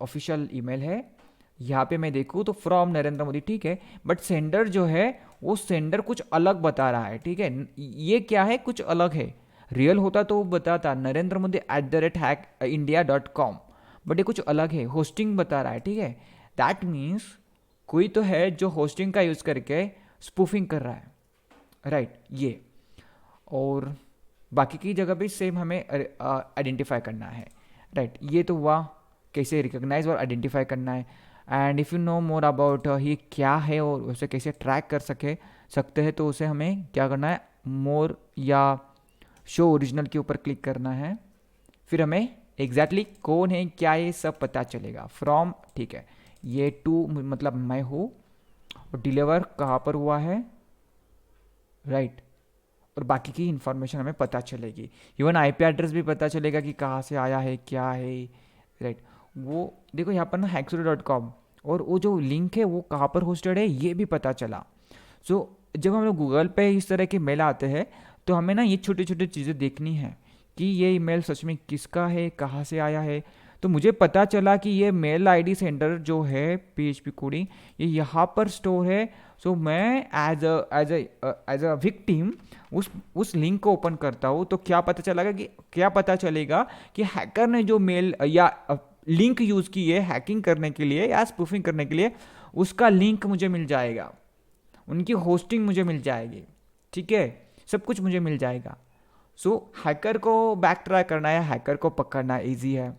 ऑफिशियल ईमेल है, यहाँ पे मैं देखूँ तो फ्रॉम नरेंद्र मोदी ठीक है, बट सेंडर जो है वो सेंडर कुछ अलग बता रहा है, ठीक है। ये क्या है, कुछ अलग है। रियल होता तो वो बताता नरेंद्र मोदी @india.com, बट ये कुछ अलग है, होस्टिंग बता रहा है, ठीक है। दैट मीन्स कोई तो है जो होस्टिंग का यूज़ करके स्पूफिंग कर रहा है, राइट, ये। और बाकी की जगह भी सेम हमें आइडेंटिफाई करना है, राइट। ये तो हुआ कैसे रिकॉग्नाइज और आइडेंटिफाई करना है। And if you know more about ये क्या है और उसे कैसे ट्रैक कर सकते हैं, तो उसे हमें क्या करना है, मोर या शो ओरिजिनल के ऊपर क्लिक करना है, फिर हमें एग्जैक्टली कौन है क्या है सब पता चलेगा। फ्रॉम ठीक है, ये टू मतलब मैं हूँ, और डिलीवर कहाँ पर हुआ है, राइट, और बाकी की इंफॉर्मेशन हमें पता चलेगी। इवन IP एड्रेस भी पता चलेगा कि कहाँ से आया है क्या है, राइट। वो देखो यहाँ पर ना hacksudo.com, और वो जो लिंक है वो कहाँ पर होस्टेड है ये भी पता चला। सो जब हम लोग गूगल पे इस तरह के मेल आते हैं तो हमें ना ये छोटी छोटी चीज़ें देखनी है कि ये ईमेल सच में किसका है, कहाँ से आया है। तो मुझे पता चला कि ये मेल ID सेंडर जो है PHP कोडिंग, ये यहाँ पर स्टोर है। सो मैं एज अ विक्टिम उस लिंक को ओपन करता हूँ, तो क्या पता चलेगा कि हैकर ने जो मेल या लिंक यूज़ की है हैकिंग करने के लिए या स्पूफिंग करने के लिए, उसका लिंक मुझे मिल जाएगा, उनकी होस्टिंग मुझे मिल जाएगी, ठीक है, सब कुछ मुझे मिल जाएगा। सो हैकर को बैक ट्राई करना है, हैकर को पकड़ना ईजी है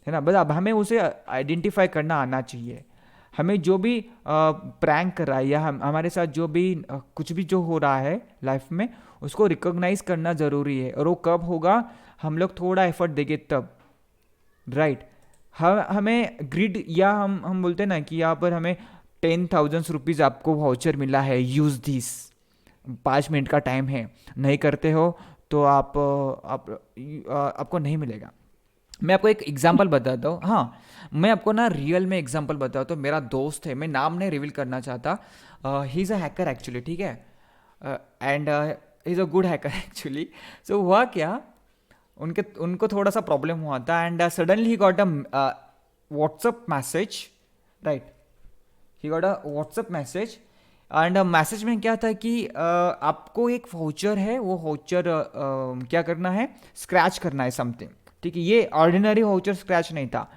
ना। बस अब हमें उसे आइडेंटिफाई करना आना चाहिए। हमें जो भी प्रैंक कर रहा है या हमारे साथ जो भी कुछ भी जो हो रहा है लाइफ में, उसको रिकॉग्नाइज करना ज़रूरी है। और वो कब होगा, हम लोग थोड़ा एफर्ट देंगे तब, राइट। हमें ग्रिड या हम बोलते हैं ना कि यहाँ पर हमें 10,000 रुपीज़ आपको वाउचर मिला है, यूज़ दिस, 5 मिनट का टाइम है, नहीं करते हो तो आपको नहीं मिलेगा। मैं आपको एक एग्जांपल बताता हूँ, हाँ मैं आपको ना रियल में एग्जांपल बताता हूँ। मेरा दोस्त है, मैं नाम नहीं रिवील करना चाहता, he is a hacker actually, ठीक है, and he is a good hacker actually. So हुआ क्या, उनको थोड़ा सा प्रॉब्लम हुआ था, and suddenly he got a WhatsApp message, right, he got a WhatsApp message, and message में क्या था कि आपको एक वाउचर है, वो वाउचर क्या करना है, स्क्रैच करना है समथिंग, ठीक है। ये ऑर्डिनरी वाउचर स्क्रैच नहीं था,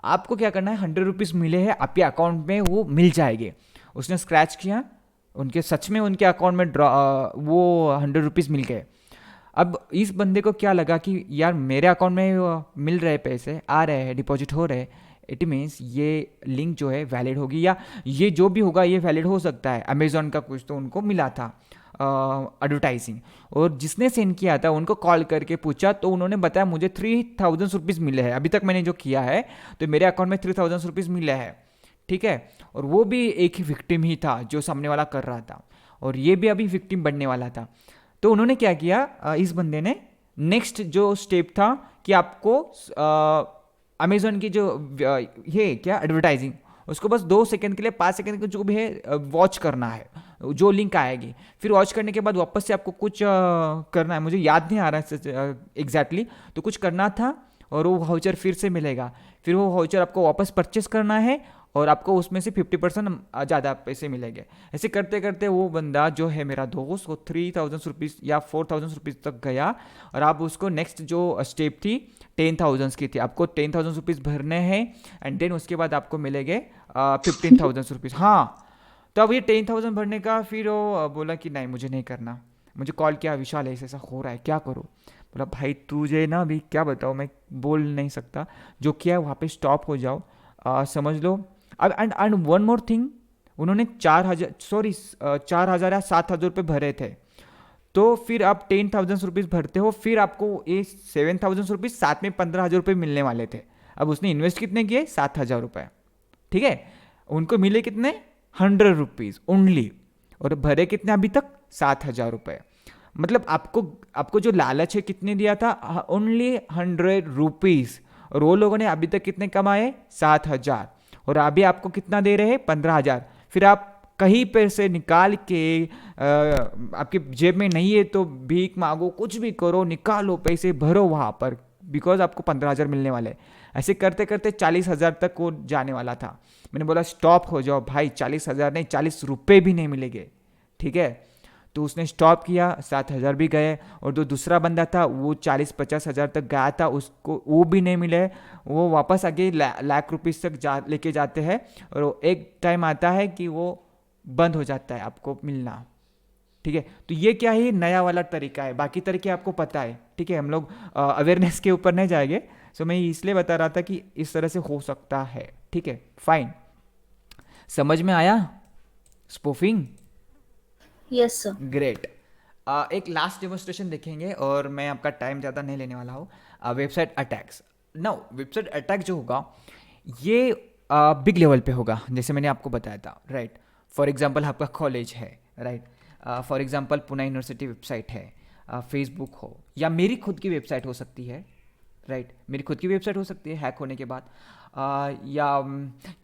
आपको क्या करना है, 100 रुपीज़ मिले हैं आपके अकाउंट में, वो मिल जाएंगे। उसने स्क्रैच किया, सच में उनके अकाउंट में वो 100 रुपीज़ मिल गए। अब इस बंदे को क्या लगा कि यार मेरे अकाउंट में मिल रहे पैसे, आ रहे हैं, डिपॉजिट हो रहे हैं, इट मीन्स ये लिंक जो है वैलिड होगी, या ये जो भी होगा ये वैलिड हो सकता है। अमेजोन का कुछ तो उनको मिला था एडवर्टाइजिंग, और जिसने सेंड किया था उनको कॉल करके पूछा तो उन्होंने बताया मुझे 3,000 रुपीज़ मिले हैं, अभी तक मैंने जो किया है तो मेरे अकाउंट में 3,000 रुपीज़ मिले हैं, ठीक है। और वो भी एक ही विक्टिम ही था जो सामने वाला कर रहा था, और ये भी अभी विक्टिम बनने वाला था। तो उन्होंने क्या किया, इस बंदे ने नेक्स्ट जो स्टेप था कि आपको अमेजोन की जो ये क्या एडवर्टाइजिंग, उसको बस 2 सेकंड के लिए 5 सेकंड के जो भी है वॉच करना है, जो लिंक आएगी। फिर वॉच करने के बाद वापस से आपको कुछ करना है, मुझे याद नहीं आ रहा है एग्जैक्टली, तो कुछ करना था और वो वाउचर फिर से मिलेगा। फिर वो वाउचर आपको वापस परचेस करना है और आपको उसमें से 50% ज़्यादा पैसे मिलेंगे। ऐसे करते करते वो बंदा जो है मेरा दोस्त, वो 3000 रुपीज़ या 4000 रुपीज़ तक गया। और आप उसको नेक्स्ट जो स्टेप थी 10,000 की थी, आपको 10,000 रुपीज़ भरने हैं एंड देन उसके बाद आपको मिलेंगे 15,000 रुपीज़। हाँ, तो अब ये 10,000 भरने का फिर वो बोला कि नहीं मुझे नहीं करना। मुझे कॉल किया, विशाल ऐसा ऐसा हो रहा है क्या करूँ। बोला भाई तुझे ना अभी क्या बताओ, मैं बोल नहीं सकता, जो किया है वहाँ पे स्टॉप हो जाओ, समझ लो। अब एंड वन मोर थिंग, उन्होंने 4,000 सॉरी 4,000 या 7,000 रुपये भरे थे। तो फिर आप 10,000 रुपीज़ भरते हो, फिर आपको ये 7,000 रुपीज़ साथ में 15,000 रुपये मिलने वाले थे। अब उसने इन्वेस्ट कितने किए, 7,000 रुपये, ठीक है। उनको मिले कितने, 100 रुपीज़ ओनली, और भरे कितने अभी तक, 7,000 रुपये। मतलब आपको जो लालच है कितने दिया था, ओनली 100 रुपीज़, और वो लोगों ने अभी तक कितने कमाए, 7,000, और अभी आपको कितना दे रहे हैं, 15,000। फिर आप कहीं पे से निकाल के आपके जेब में नहीं है तो भीख मांगो, कुछ भी करो, निकालो पैसे भरो वहाँ पर, बिकॉज आपको 15,000 मिलने वाले हैं। ऐसे करते करते 40,000 तक वो जाने वाला था। मैंने बोला स्टॉप हो जाओ भाई, 40,000 नहीं 40 रुपये भी नहीं मिलेंगे, ठीक है। तो उसने स्टॉप किया, 7,000 भी गए। और जो दूसरा बंदा था वो 40-50,000 तक गया था, उसको वो भी नहीं मिले। वो वापस आगे लाख रुपीज़ तक लेके जाते हैं, और वो एक टाइम आता है कि वो बंद हो जाता है आपको मिलना, ठीक है। तो ये क्या है, नया वाला तरीका है, बाकी तरीके आपको पता है, ठीक है। हम लोग अवेयरनेस के ऊपर नहीं जाएंगे। सो मैं इसलिए बता रहा था कि इस तरह से हो सकता है, ठीक है। फाइन, समझ में आया स्पूफिंग?
Yes, sir.
ग्रेट। एक लास्ट डेमोस्ट्रेशन देखेंगे और मैं आपका टाइम ज़्यादा नहीं लेने वाला हूँ। Website attacks. Now website attack जो होगा ये बिग लेवल पे होगा, जैसे मैंने आपको बताया था, राइट। फॉर एग्जांपल आपका कॉलेज है, right. For example Pune university website है, फेसबुक हो, या मेरी खुद की वेबसाइट हो सकती है, राइट। मेरी खुद की वेबसाइट हो सकती है हैक होने के बाद, या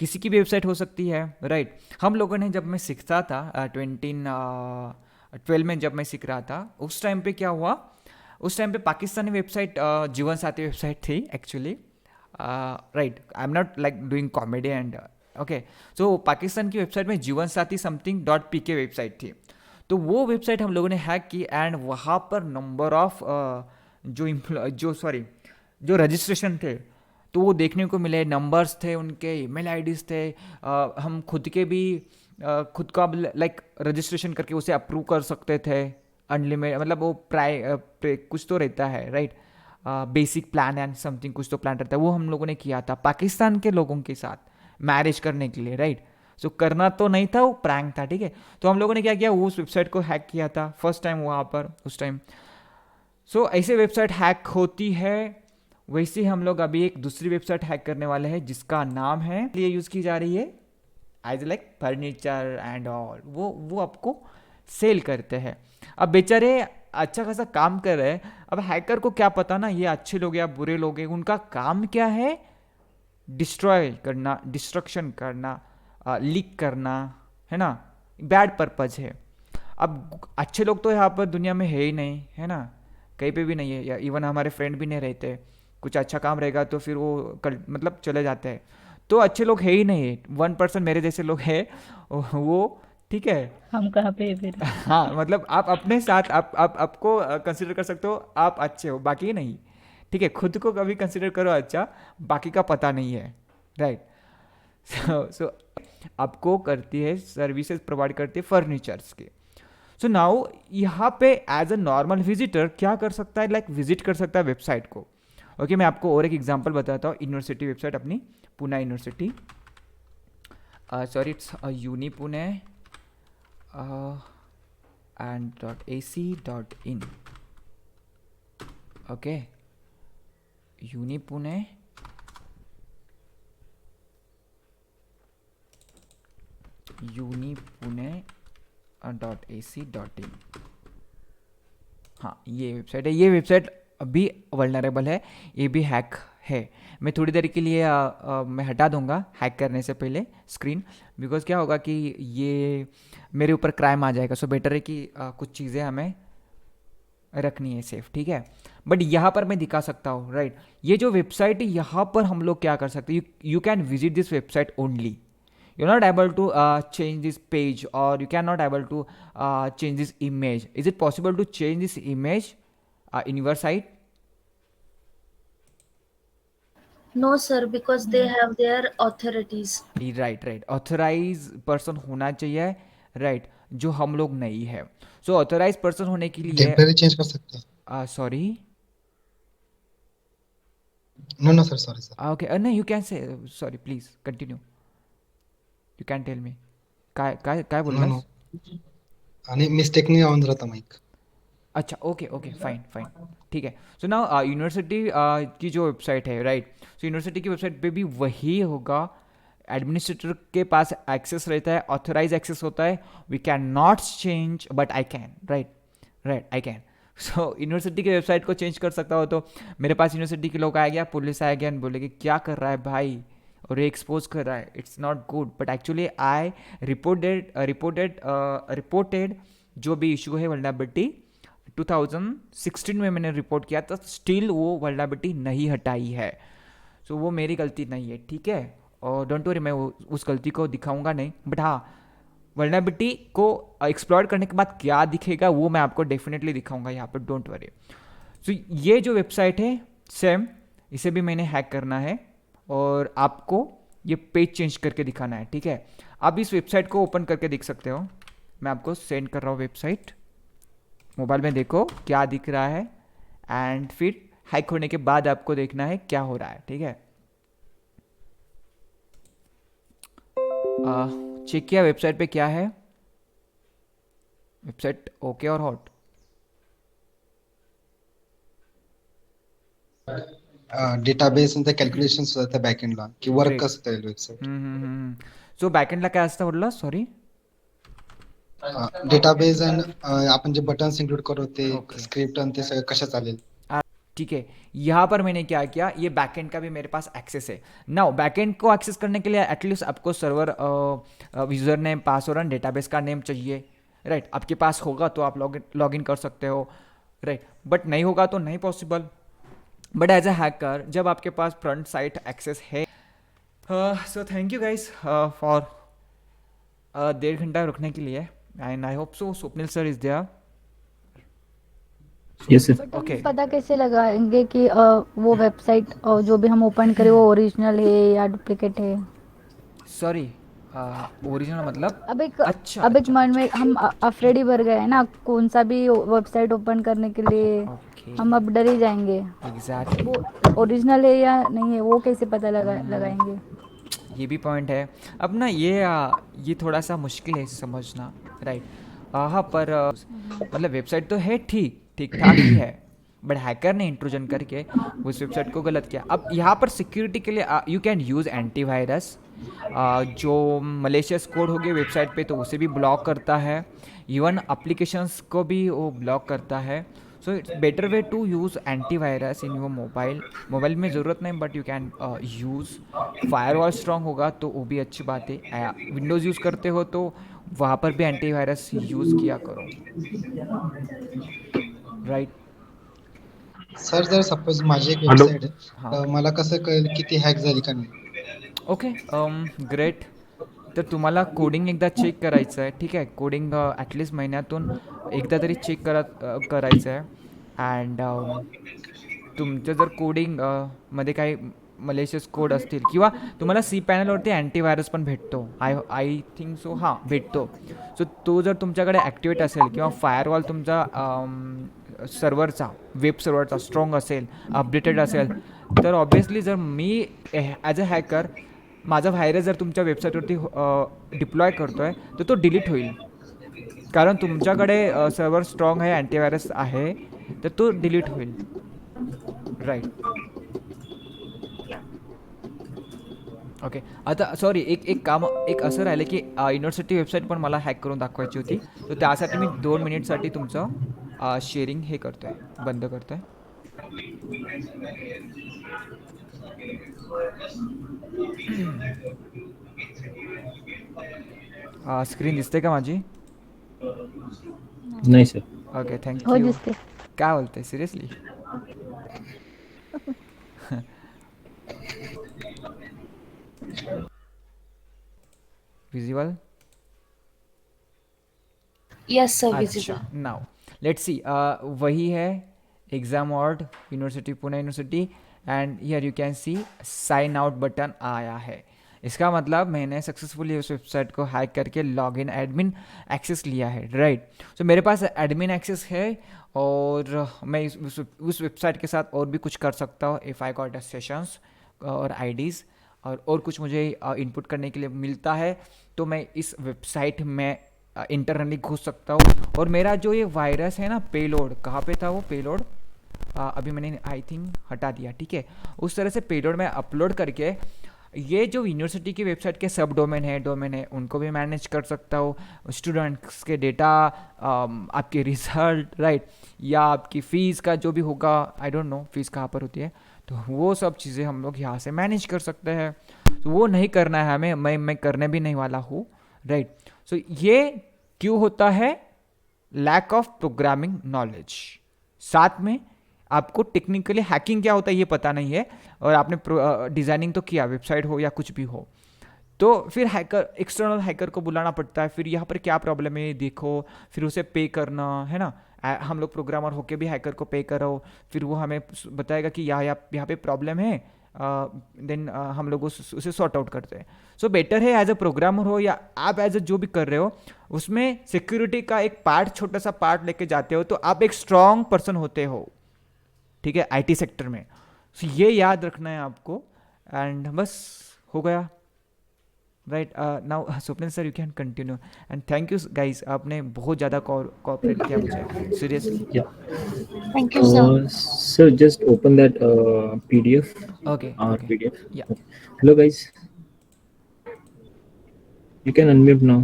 किसी की वेबसाइट हो सकती है, राइट। हम लोगों ने जब मैं सीखता था 2012 में जब मैं सीख रहा था, उस टाइम पे क्या हुआ, उस टाइम पे पाकिस्तानी वेबसाइट जीवन साथी वेबसाइट थी actually, right. I am not like doing comedy and okay. So Pakistan की वेबसाइट में जीवन साथी समथिंग .pk वेबसाइट थी। तो वो वेबसाइट हम लोगों ने हैक की एंड वहाँ पर नंबर ऑफ जो रजिस्ट्रेशन थे तो वो देखने को मिले, नंबर्स थे उनके, ईमेल आईडीज़ थे। हम खुद के भी खुद का लाइक रजिस्ट्रेशन करके उसे अप्रूव कर सकते थे अनलिमिटेड, मतलब वो कुछ तो रहता है, right. Basic plan and something कुछ तो प्लान रहता है, वो हम लोगों ने किया था पाकिस्तान के लोगों के साथ मैरिज करने के लिए, राइट। सो करना तो नहीं था, वो प्रैंक था, ठीक है। तो हम लोगों ने क्या किया, उस वेबसाइट को हैक किया था फर्स्ट टाइम वहाँ पर उस टाइम। सो ऐसे वेबसाइट हैक होती है। वैसे ही हम लोग अभी एक दूसरी वेबसाइट हैक करने वाले हैं जिसका नाम है, ये यूज़ की जा रही है as like furniture and all, वो आपको सेल करते हैं। अब बेचारे अच्छा खासा काम कर रहे हैं। अब हैकर को क्या पता ना ये अच्छे लोग या बुरे लोग हैं, उनका काम क्या है, डिस्ट्रॉय करना, डिस्ट्रक्शन करना, लीक करना, है ना, बैड पर्पज है। अब अच्छे लोग तो यहाँ पर दुनिया में है ही नहीं, है ना, कहीं पे भी नहीं है, या इवन हमारे फ्रेंड भी नहीं रहते। कुछ अच्छा काम रहेगा तो फिर वो मतलब चले जाते हैं। तो अच्छे लोग है ही नहीं, 1% मेरे जैसे लोग हैं वो, ठीक है।
हम कहाँ पे हैं फिर?
हाँ, मतलब आप अपने साथ आप आपको कंसिडर कर सकते हो, आप अच्छे हो, बाकी नहीं, ठीक है। खुद को कभी कंसिडर करो अच्छा, बाकी का पता नहीं है, राइट। सो आपको करती है सर्विसेज प्रोवाइड करती है फर्नीचर्स के। सो नाउ यहाँ पे एज अ नॉर्मल विजिटर क्या कर सकता है, लाइक विजिट कर सकता है वेबसाइट को। ओके, मैं आपको और एक एग्जांपल बताता हूँ। यूनिवर्सिटी वेबसाइट अपनी Pune university, sorry it's uni Pune and .ac.in, okay, uni Pune .ac.in। हाँ, ये वेबसाइट है। ये वेबसाइट अभी वल्नरेबल है, ये भी हैक है। मैं थोड़ी देर के लिए मैं हटा दूंगा हैक करने से पहले स्क्रीन, बिकॉज क्या होगा कि ये मेरे ऊपर क्राइम आ जाएगा। सो बेटर है कि कुछ चीज़ें हमें रखनी है सेफ, ठीक है। बट यहाँ पर मैं दिखा सकता हूँ, राइट। ये जो वेबसाइट है यहाँ पर हम लोग क्या कर सकते हैं, you can visit this website only, you're not able to change this page, or you cannot able to change this image. Is it possible to change this image in your site?
No, sir, because they have their authorities.
Right right, authorize person होना चाहिए, right, जो हम लोग नहीं है. सो authorise person होने के लिए,
टेम्पररी चेंज कर सकते हैं.
Sorry,
no no sir, sorry sir.
Okay, नहीं, you can say, sorry, please continue, you can tell me. काय काय काय
नो
बोललास?
नो, आणि मिस्टेकने ऑन राहता माईक.
अच्छा, ओके ओके, फाइन फाइन, ठीक है. सो नाउ यूनिवर्सिटी की जो वेबसाइट है, राइट, सो यूनिवर्सिटी की वेबसाइट पे भी वही होगा. एडमिनिस्ट्रेटर के पास एक्सेस रहता है, ऑथराइज एक्सेस होता है. We can not change, but I can, right right, I can. So university की वेबसाइट को चेंज कर सकता हो. तो मेरे पास यूनिवर्सिटी के लोग आ गया, पुलिस आ गया, बोले कि क्या कर रहा है भाई, और ये एक्सपोज कर रहा है, it's not good. But actually I reported जो भी इशू है वल्नरेबिलिटी 2016 में मैंने रिपोर्ट किया था, स्टिल वो वल्नरेबिलिटी नहीं हटाई है. सो वो मेरी गलती नहीं है, ठीक है. और डोंट वरी, मैं उस गलती को दिखाऊंगा नहीं. बट हाँ, वल्नरेबिलिटी को एक्सप्लॉइट करने के बाद क्या दिखेगा वो मैं आपको डेफिनेटली दिखाऊंगा यहाँ पर, डोंट वरी. सो ये जो वेबसाइट है सेम, इसे भी मैंने हैक करना है, और आपको ये पेज चेंज करके दिखाना है, ठीक है. आप इस वेबसाइट को ओपन करके देख सकते हो. मैं आपको सेंड कर रहा हूँ वेबसाइट, मोबाइल में देखो क्या दिख रहा है, एंड फिर हैक होने के बाद आपको देखना है क्या हो रहा है, ठीक है. चेक किया वेबसाइट पे क्या है, वेबसाइट ओके और हॉट.
डेटाबेस आणि कॅल्क्युलेशन्स होतात बॅकएंडला, की वर्क
Great.
कसं करेल वेबसाईट.
सो बॅकएंडला काय असतं बोलला, सॉरी.
डेटाबेस आणि आपण जे बटन्स इन्क्लूड करू ते
Okay.
स्क्रिप्ट आणि ते सगळं कशा चालेल.
ठीक है, यहाँ पर मैंने क्या किया, ये बैकएंड का भी मेरे पास एक्सेस है. नाउ बैकएंड को एक्सेस करने के लिए एटलीस्ट आपको server user name, password and database का नेम चाहिए, राइट. आपके पास होगा तो आप लॉग इन कर सकते हो, राइट. बट नहीं होगा तो नहीं possible. But as a hacker जब आपके पास फ्रंट साइट एक्सेस है, so thank you guys for 1.5 घंटा रुकने के लिए, and I hope so Swapnil sir is there.
Yes sir.
But हम
Okay.
पता कैसे लगाएंगे कि वो वेबसाइट जो भी हम ओपन करें वो ओरिजिनल है या डुप्लीकेट है.
सॉरी, ओरिजिनल मतलब?
अब एक
अच्छा,
अब एक
अच्छा,
मन में हम अफरेड ही भर गए हैं ना, कौन सा भी वेबसाइट ओपन करने के लिए
ओके,
हम अब डर ही जाएंगे.
एग्जैक्टली.
वो ओरिजिनल है या नहीं है वो कैसे पता लगाएंगे.
ये भी पॉइंट है. अब ना ये थोड़ा सा मुश्किल है समझना, राइट. हाँ, पर मतलब वेबसाइट तो है, ठीक ठीक ठाक ही है, बट हैकर ने इंट्रूजन करके उस वेबसाइट को गलत किया. अब यहाँ पर सिक्योरिटी के लिए यू कैन यूज़ एंटीवायरस. जो मलेशियस कोड हो गए वेबसाइट पे तो उसे भी ब्लॉक करता है, इवन एप्लीकेशंस को भी वो ब्लॉक करता है. So it's better way to use antivirus in your mobile में ज़रूरत नहीं, but you can use firewall. Strong होगा तो वो भी अच्छी बात है. विंडोज़ यूज़ करते हो तो वहाँ पर भी एंटीवायरस यूज़ किया करो, राइट.
सर जर सपोज माझी एक
हॅलो.
वेबसाईट आहे,
हां,
तर मला कसं कळेल की ती हॅक झाली का नाही.
Okay, great. तर तुम्हाला कोडिंग एकदा चेक करायचं आहे, ठीक आहे. कोडिंग ॲटलिस्ट महिन्यातून एकदा तरी चेक करायचं आहे. अँड तुमचं जर कोडिंग मध्ये काही मलेशियस कोड असतील, किंवा तुम्हाला सी पॅनलवरती अँटीव्हायरस पण भेटतो, आय थिंक सो, हां भेटतो. सो तो जर तुमच्याकडे ॲक्टिवेट असेल, किंवा फायरवॉल तुमचा सर्व्हरचा, वेब सर्व्हरचा स्ट्रॉंग असेल, अपडेटेड असेल, तर ऑब्वियसली जर मी ॲज अ हॅकर माझा व्हायरस जर तुमच्या वेबसाईटवरती डिप्लॉय करतो आहे तर तो डिलीट होईल, कारण तुमच्याकडे सर्व्हर स्ट्रॉंग आहे, अँटीव्हायरस आहे, तर तो डिलीट होईल, राईट. ओके, आता सॉरी, एक काम एक असं राहिलं की युनिव्हर्सिटी वेबसाईट पण मला हॅक करून दाखवायची होती. तर त्यासाठी मी 2 मिनिटसाठी तुमचं शेअरिंग हे करतो आहे, बंद करतो आहे. स्क्रीन दिसते का माझी?
नाही सर.
ओके,
हो
थँक्यू.
दिसते.
काय बोलते सिरियसली? विजिबल?
Yes, sir,
अच्छा,
visible.
नाउ लेट्स सी, वही है एग्जाम ऑर्ड university, Pune university, and here you can see sign out button आया है। इसका मतलब मैंने सक्सेसफुली उस वेबसाइट को हैक करके लॉगिन एडमिन एक्सेस लिया है, राइट। सो मेरे पास एडमिन एक्सेस है और मैं उस वेबसाइट के साथ और भी कुछ कर सकता हूँ इफ़ आई गॉट सेशंस और आईडीज़ और कुछ मुझे इनपुट करने के लिए मिलता है, तो मैं इस वेबसाइट में इंटरनली घुस सकता हूँ। और मेरा जो ये वायरस है ना, पेलोड, कहाँ पे था वो पेलोड? अभी मैंने आई थिंक हटा दिया, ठीक है। उस तरह से पेलोड में अपलोड करके ये जो यूनिवर्सिटी की वेबसाइट के सब डोमेन है उनको भी मैनेज कर सकता हूँ, स्टूडेंट्स के डेटा, आपके रिजल्ट, राइट, या आपकी फ़ीस का जो भी होगा, आई डोंट नो फ़ीस कहाँ पर होती है, तो वो सब चीज़ें हम लोग यहाँ से मैनेज कर सकते हैं। तो वो नहीं करना है हमें, मैं करने भी नहीं वाला हूँ, राइट। सो ये क्यों होता है? लैक ऑफ प्रोग्रामिंग नॉलेज, साथ में आपको टेक्निकली हैकिंग क्या होता है ये पता नहीं है, और आपने डिज़ाइनिंग तो किया, वेबसाइट हो या कुछ भी हो, तो फिर हैकर, एक्सटर्नल हैकर को बुलाना पड़ता है, फिर यहाँ पर क्या प्रॉब्लम है देखो, फिर उसे पे करना है ना। हम लोग प्रोग्रामर होके भी हैकर को पे करो, फिर वो हमें बताएगा कि यहाँ पे प्रॉब्लम है, देन हम लोग उसे सॉर्ट आउट करते हैं। सो बेटर है एज अ प्रोग्रामर हो या आप एज अ जो भी कर रहे हो, उसमें सिक्योरिटी का एक पार्ट, छोटा सा पार्ट लेके जाते हो, तो आप एक स्ट्रांग पर्सन होते हो, ठीक है, आईटी सेक्टर में। सो ये याद रखना है आपको, एंड बस हो गया, right. Now Swapnil sir you can continue, and thank you guys, आपने बहुत ज़्यादा कोऑपरेट किया मुझे, seriously.
Yeah.
Thank you, sir.
So just open that PDF
okay
or
okay,
PDF.
या
Hello guys, you can unmute now.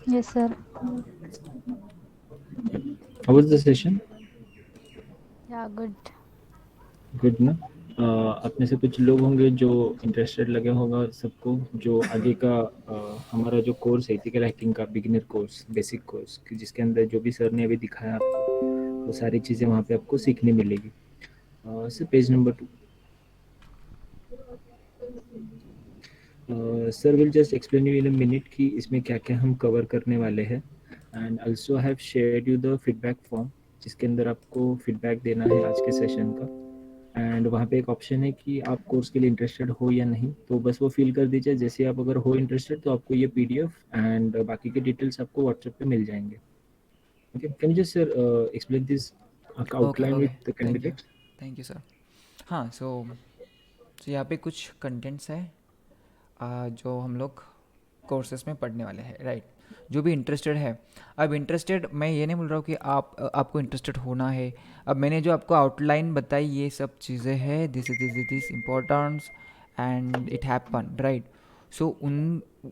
Yes, sir.
How was the session?
Yeah, good.
Good ना? आप में से कुछ लोग होंगे जो इंटरेस्टेड लगे होगा सबको, जो आगे का हमारा जो कोर्स है एथिकल हैकिंग का बिगिनर कोर्स, बेसिक कोर्स, जिसके अंदर जो भी सर ने अभी दिखाया आपको, वो सारी चीज़ें वहाँ पे आपको सीखने मिलेगी। Sir page number 2। Sir will just explain you in a minute कि इसमें क्या क्या हम कवर करने वाले हैं, and also have shared you the feedback form, जिसके अंदर आपको फीडबैक देना है आज के सेशन का। एंड वहाँ पे एक ऑप्शन है कि आप कोर्स के लिए इंटरेस्टेड हो या नहीं, तो बस वो फिल कर दीजिए। जैसे आप अगर हो इंटरेस्टेड तो आपको ये PDF एंड बाकी के डिटेल्स आपको व्हाट्सएप पे मिल जाएंगे। Okay, can you just sir explain this
okay
outline
okay,
with the
thank you
candidate?
Thank you sir. हाँ, सो यहाँ पे कुछ कंटेंट्स है जो हम लोग कोर्सेस में पढ़ने वाले हैं, राइट। जो भी इंटरेस्टेड है, अब इंटरेस्टेड, मैं ये नहीं बोल रहा हूँ कि आपको इंटरेस्टेड होना है। अब मैंने जो आपको आउटलाइन बताई, ये सब चीज़ें हैं, this importance and it happen, right. So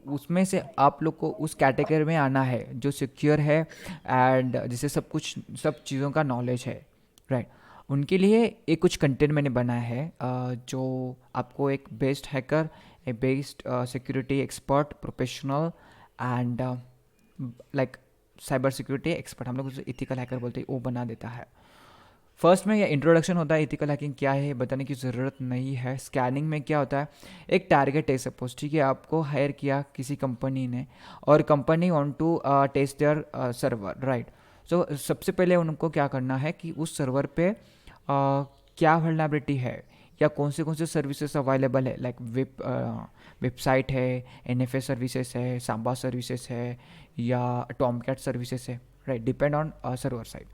उसमें से आप लोग को उस कैटेगरी में आना है जो सिक्योर है एंड जिसे सब चीज़ों का नॉलेज है, राइट। उनके लिए एक कुछ कंटेंट मैंने बनाया है जो आपको एक best hacker, a based security expert professional and like cyber security expert, हम लोग उसे ethical hacker बोलते हैं, वो बना देता है। फर्स्ट में यह इंट्रोडक्शन होता है, इथिकल हैकिंग क्या है बताने की ज़रूरत नहीं है। स्कैनिंग में क्या होता है, एक टारगेट है सपोज, ठीक है, आपको हायर किया किसी कंपनी ने और company want to test their server, right. So सबसे पहले उनको क्या करना है कि उस सर्वर पे क्या वल्नरेबिलिटी है या कौन से सर्विसेज अवेलेबल है, लाइक वेबसाइट है, NFA सर्विसेज है, सांबा सर्विसेज है या टॉमकैट सर्विसेज है, right, depend on server side.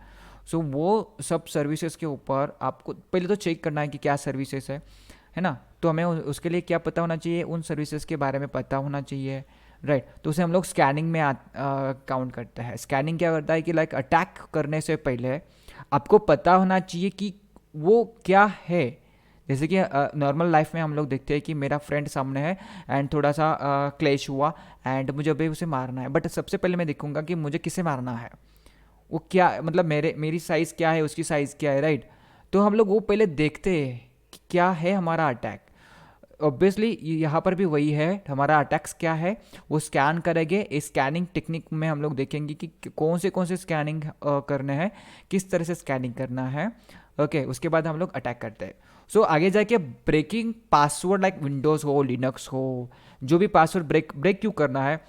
So वो सब सर्विसेज के ऊपर आपको पहले तो चेक करना है कि क्या सर्विसेज है ना। तो हमें उसके लिए क्या पता होना चाहिए, उन सर्विसेज के बारे में पता होना चाहिए, राइट। तो उसे हम लोग स्कैनिंग में काउंट करते हैं। स्कैनिंग क्या करता है कि लाइक अटैक करने से पहले आपको पता होना चाहिए कि वो क्या है। जैसे कि नॉर्मल लाइफ में हम लोग देखते हैं कि मेरा फ्रेंड सामने है एंड थोड़ा सा क्लैश हुआ एंड मुझे अभी उसे मारना है, बट सबसे पहले मैं देखूंगा कि मुझे किसे मारना है, वो क्या, मतलब मेरी साइज़ क्या है, उसकी साइज़ क्या है, राइट। तो हम लोग वो पहले देखते हैं कि क्या है हमारा अटैक। ऑब्वियसली यहाँ पर भी वही है, हमारा अटैक्स क्या है वो स्कैन करेंगे। इस स्कैनिंग टेक्निक में हम लोग देखेंगे कि कौन से स्कैनिंग करने हैं, किस तरह से स्कैनिंग करना है, ओके। उसके बाद हम लोग अटैक करते हैं। सो आगे जाके ब्रेकिंग पासवर्ड लाइक विंडोज़ हो, लिनक्स हो, जो भी पासवर्ड ब्रेक क्यों करना है,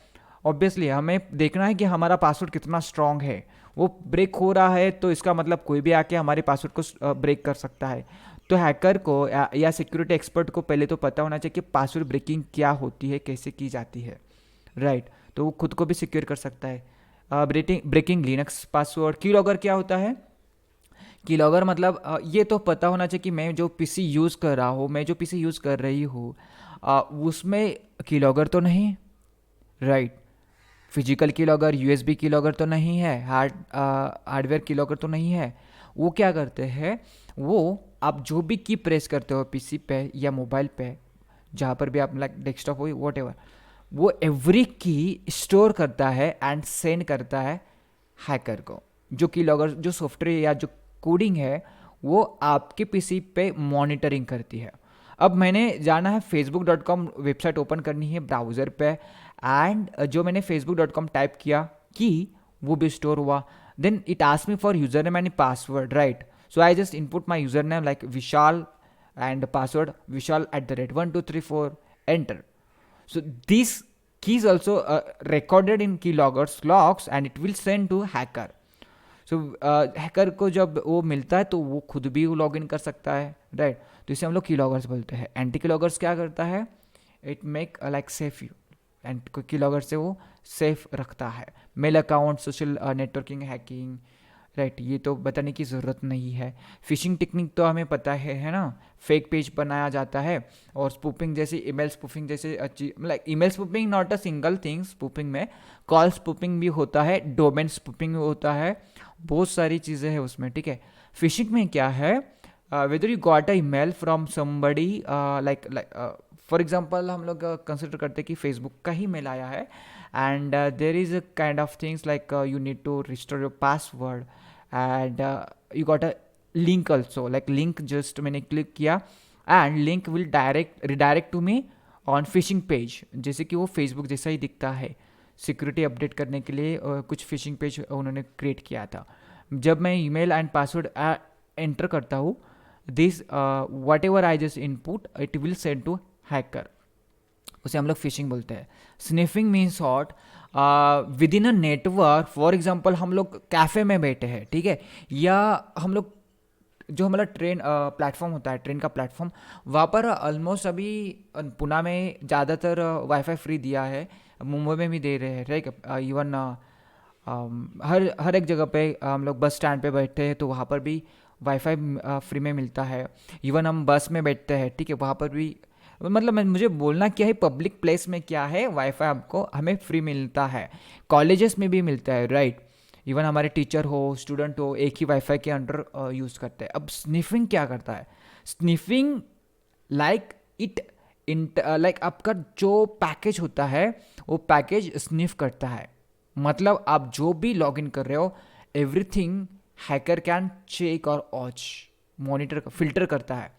ऑब्वियसली हमें देखना है कि हमारा पासवर्ड कितना स्ट्रांग है। वो ब्रेक हो रहा है तो इसका मतलब कोई भी आके हमारे पासवर्ड को ब्रेक कर सकता है। तो हैकर को या सिक्योरिटी एक्सपर्ट को पहले तो पता होना चाहिए कि पासवर्ड ब्रेकिंग क्या होती है, कैसे की जाती है, राइट। तो वो खुद को भी सिक्योर कर सकता है। Breaking Linux password. कीलॉगर क्या होता है? कीलॉगर मतलब ये तो पता होना चाहिए कि मैं जो पीसी यूज़ कर रहा हूँ, मैं जो पीसी यूज़ कर रही हूँ उसमें कीलॉगर तो नहीं, right. Physical keylogger, USB keylogger तो नहीं है, हार्डवेयर कीलॉगर तो नहीं है। वो क्या करते हैं, वो आप जो भी की प्रेस करते हो पीसी पे या मोबाइल पे, जहाँ पर भी आप लाइक डेस्कटॉप हो वॉट एवर, वो एवरी की स्टोर करता है एंड सेंड करता है हैकर को। जो कीलॉगर, जो सॉफ्टवेयर या जो कोडिंग है वो आपके पीसी पे मॉनिटरिंग करती है। अब मैंने जाना है facebook.com वेबसाइट ओपन करनी है ब्राउज़र पे, एंड जो मैंने facebook.com टाइप किया कि वो भी स्टोर हुआ। Then it ask me for user name and password, right. So I just input my user name like Vishal and password vishal@123 enter. So these keys also recorded in keyloggers logs and it will send to hacker. So hacker को जब वो मिलता है तो वो खुद भी log in कर सकता है, राइट। तो इसे हम लोग कीलॉगर्स बोलते हैं। एंटी कीलॉगर्स क्या करता है, it make like safe you, and keylogger से वो सेफ रखता है। Mail account, social networking, hacking, right, ये तो बताने की ज़रूरत नहीं है। फिशिंग टेक्निक तो हमें पता है ना, फेक पेज बनाया जाता है। और स्पूपिंग जैसे ईमेल स्पूपिंग जैसे like email spoofing not a single thing, spoofing में कॉल स्पूपिंग भी होता है, डोमेन स्पूपिंग भी होता है, बहुत सारी चीज़ें हैं उसमें, ठीक है। फिशिंग में क्या है, whether you got a email from somebody like for example हम लोग कंसिडर करते हैं कि फेसबुक का ही मेल आया है, and there is a kind of things like you need to restore your password and you got a link also, like link just मैंने click किया and link will redirect to me on phishing page, जैसे कि वो Facebook जैसा ही दिखता है। Security update करने के लिए कुछ फिशिंग पेज उन्होंने क्रिएट किया था। जब मैं ईमेल एंड पासवर्ड एंटर करता हूँ, this whatever I just input it will send to hacker, उसे हम लोग फिशिंग बोलते हैं। Sniffing means hot within a network. For example हम लोग कैफ़े में बैठे हैं, ठीक है, या हम लोग जो हमारा ट्रेन प्लेटफॉर्म होता है, ट्रेन का प्लेटफॉर्म, वहाँ पर ऑलमोस्ट अभी पुणे में ज़्यादातर वाईफाई फ्री दिया है, मुंबई में भी दे रहे हैं, राइट। इवन हर एक जगह पे हम लोग बस स्टैंड पे बैठते हैं तो वहाँ पर भी वाईफाई फ्री में मिलता है। इवन हम बस में बैठते हैं, ठीक है, वहाँ पर भी, मतलब मुझे बोलना क्या है, पब्लिक प्लेस में क्या है, वाईफाई आपको हमें फ्री मिलता है। कॉलेजेस में भी मिलता है, राइट। इवन हमारे टीचर हो, स्टूडेंट हो, एक ही वाईफाई के अंडर यूज़ करते हैं। अब स्निफिंग क्या करता है, स्निफिंग लाइक लाइक आपका जो पैकेज होता है वो पैकेज स्निफ करता है। मतलब आप जो भी लॉगिन कर रहे हो, एवरीथिंग हैकर कैन चेक और वॉच, मॉनिटर, फिल्टर करता है।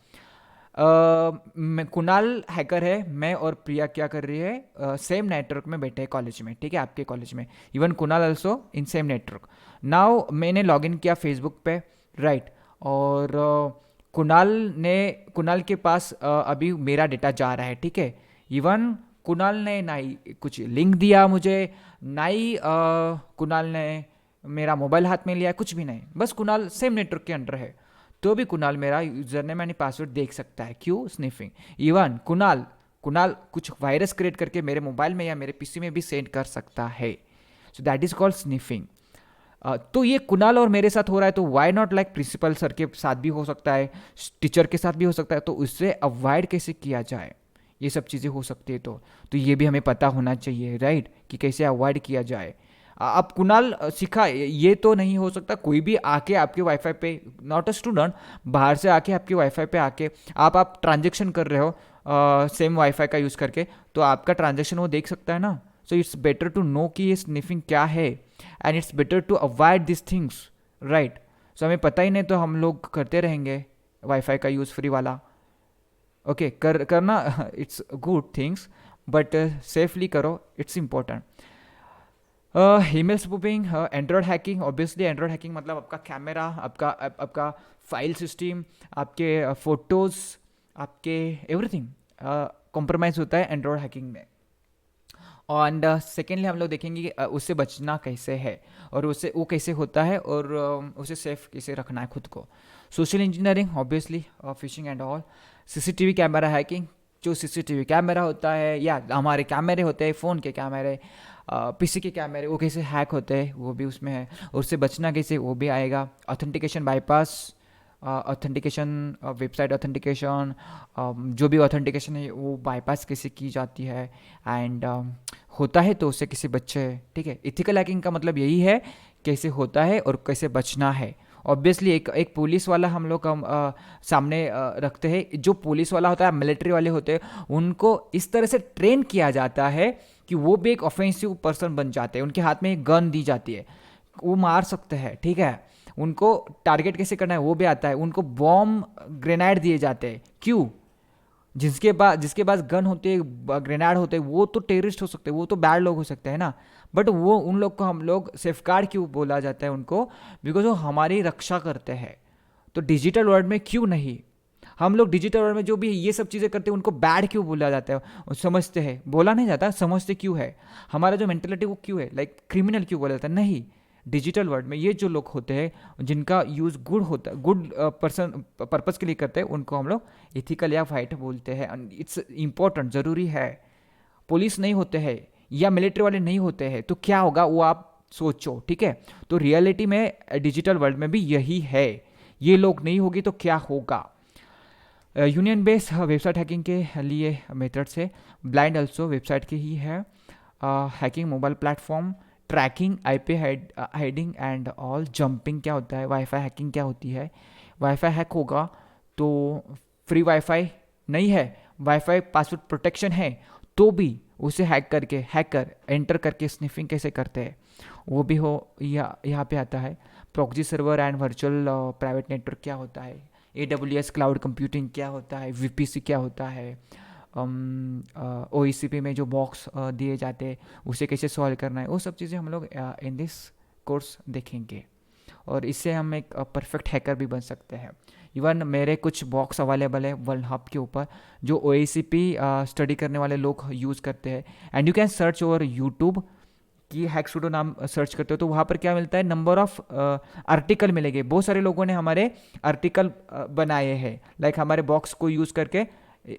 कुणाल हैकर है, मैं और प्रिया क्या कर रही है, सेम नेटवर्क में बैठे हैं कॉलेज में, ठीक है, आपके कॉलेज में। Even Kunal also in same network. Now मैंने लॉगिन किया फेसबुक पे, राइट, और कुणाल के पास अभी मेरा डेटा जा रहा है, ठीक है। इवन कुणाल ने ना ही कुछ लिंक दिया मुझे, ना ही कुणाल ने मेरा मोबाइल हाथ में लिया, कुछ भी नहीं, बस कुणाल सेम नेटवर्क के अंडर है, तो भी कुणाल मेरा यूजर नेम यानी पासवर्ड देख सकता है। क्यों? स्निफिंग। इवन कुणाल कुछ वायरस क्रिएट करके मेरे मोबाइल में या मेरे पीसी में भी सेंड कर सकता है। So that is called sniffing. तो ये कुणाल और मेरे साथ हो रहा है, तो why not like principal sir के साथ भी हो सकता है, टीचर के साथ भी हो सकता है। तो उससे अवॉइड कैसे किया जाए, ये सब चीज़ें हो सकती है। तो ये भी हमें पता होना चाहिए, राइट, कि कैसे अवॉइड किया जाए। अब कुणाल सीखा, ये तो नहीं हो सकता कोई भी आके आपके वाईफाई पे, नॉट अ स्टूडेंट, बाहर से आके आपके वाईफाई पे आके आप ट्रांजेक्शन कर रहे हो सेम वाईफाई का यूज़ करके, तो आपका ट्रांजेक्शन वो देख सकता है ना। So it's better to know कि ये स्निफिंग क्या है, and it's better to avoid this things, right. So हमें पता ही नहीं तो हम लोग करते रहेंगे वाईफाई का यूज़ फ्री वाला। ओके, करना it's good things, but safely करो, it's important. Email spoofing, Android hacking, obviously Android hacking मतलब आपका कैमरा, आपका फाइल सिस्टम, आपके फोटोज़, आपके एवरीथिंग कॉम्प्रोमाइज़ होता है एंड्रॉयड हैकिंग में। एंड सेकेंडली हम लोग देखेंगे कि उससे बचना कैसे है और उससे वो कैसे होता है और उसे सेफ कैसे रखना है खुद को। Social engineering obviously, fishing and all. CCTV camera hacking, जो सीसीटीवी कैमरा होता है या हमारे कैमरे होते हैं, फ़ोन के कैमरे, पीसी के कैमरे, वो कैसे हैक होते हैं वो भी उसमें है, और उससे बचना कैसे वो भी आएगा। Authentication bypass, authentication, website authentication, जो भी ऑथेंटिकेशन है वो बाईपास कैसे की जाती है, एंड होता है तो उससे कैसे बचे। ठीक है, इथिकल हैकिंग का मतलब यही है कैसे होता है और कैसे बचना है। ऑब्वियसली एक पुलिस वाला हम लोग सामने रखते हैं। जो पुलिस वाला होता है, मिलिट्री वाले होते हैं, उनको इस तरह से ट्रेन किया जाता है कि वो भी एक ऑफेंसिव पर्सन बन जाते हैं। उनके हाथ में एक गन दी जाती है, वो मार सकते हैं। ठीक है, उनको टारगेट कैसे करना है वो भी आता है। उनको बॉम्ब ग्रेनेड दिए जाते हैं। क्यों? जिसके पास गन होते हैं, ग्रेनेड होते हैं, वो तो टेररिस्ट हो सकते हैं, वो तो बैड लोग हो सकते हैं ना। बट वो उन लोग को हम लोग सेफगार्ड क्यों बोला जाता है उनको? बिकॉज वो हमारी रक्षा करते हैं। तो डिजिटल वर्ल्ड में क्यों नहीं, हम लोग डिजिटल वर्ल्ड में जो भी ये सब चीज़ें करते हैं उनको बैड क्यों बोला जाता है? समझते हैं, बोला नहीं जाता, समझते क्यों है? हमारा जो मेंटेलिटी वो क्यों है, लाइक क्रिमिनल क्यों बोला जाता है? नहीं, डिजिटल वर्ल्ड में ये जो लोग होते हैं जिनका यूज़ गुड होता है, गुड पर्पस के लिए करते हैं, उनको हम लोग इथिकल या फाइट बोलते हैं। इट्स इम्पोर्टेंट, ज़रूरी है। पुलिस नहीं होते हैं या मिलिट्री वाले नहीं होते हैं तो क्या होगा वो आप सोचो। ठीक है, तो रियलिटी में डिजिटल वर्ल्ड में भी यही है। ये लोग नहीं होगी तो क्या होगा? यूनियन बेस वेबसाइट हैकिंग के लिए मेथड्स है। ब्लाइंड ऑल्सो वेबसाइट के ही है। Hacking mobile platform, tracking, IP hiding and all. Jumping क्या होता है? वाईफाई हैकिंग क्या होती है? वाईफाई हैक होगा तो फ्री वाईफाई नहीं है, वाईफाई पासवर्ड प्रोटेक्शन है, तो भी उसे हैकर एंटर करके स्निफिंग कैसे करते हैं वो भी हो यहाँ पे आता है। Proxy server and virtual private network क्या होता है? AWS क्लाउड कंप्यूटिंग क्या होता है? VPC क्या होता है? OECP में जो बॉक्स दिए जाते हैं उसे कैसे सॉल्व करना है, वो सब चीज़ें हम लोग इन दिस कोर्स देखेंगे और इससे हम एक परफेक्ट हैकर भी बन सकते हैं। इवन मेरे कुछ बॉक्स अवेलेबल है वर्ल्ड हब के ऊपर जो OECP स्टडी करने वाले लोग यूज़ करते हैं। And you can search over YouTube कि हैकस्टूडियो नाम सर्च करते हो तो वहाँ पर क्या मिलता है? नंबर ऑफ आर्टिकल मिलेंगे। बहुत सारे लोगों ने हमारे आर्टिकल बनाए हैं, लाइक हमारे बॉक्स को यूज़ करके।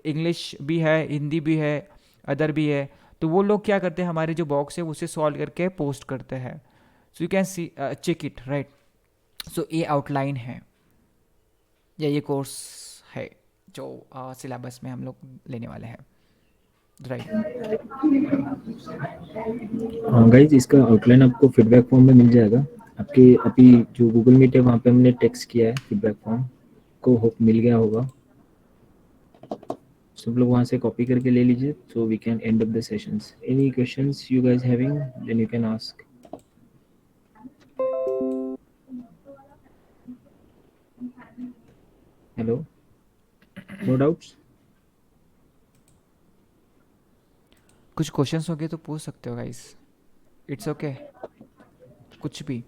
इंग्लिश भी है, हिंदी भी है, अदर भी है। तो वो लोग क्या करते हैं, हमारे जो बॉक्स है उसे सॉल्व करके पोस्ट करते हैं। So you can see check it, right. So ये आउटलाइन है या ये कोर्स है जो सिलेबस में हम लोग लेने वाले हैं, राइट।
हाँ गाइज, इसका आउटलाइन आपको फीडबैक फॉर्म में मिल जाएगा। आपके अभी जो गूगल मीट है वहाँ पे हमने टेक्स्ट किया है फीडबैक फॉर्म को, होप मिल गया होगा। सब लोग वहाँ से कॉपी करके ले लीजिए so we can end up the sessions. Any questions you guys having then you can ask. Hello, no doubts?
कुछ क्वेश्चंस हो गए तो पूछ सकते हो गाइस, इट्स ओके, कुछ भी।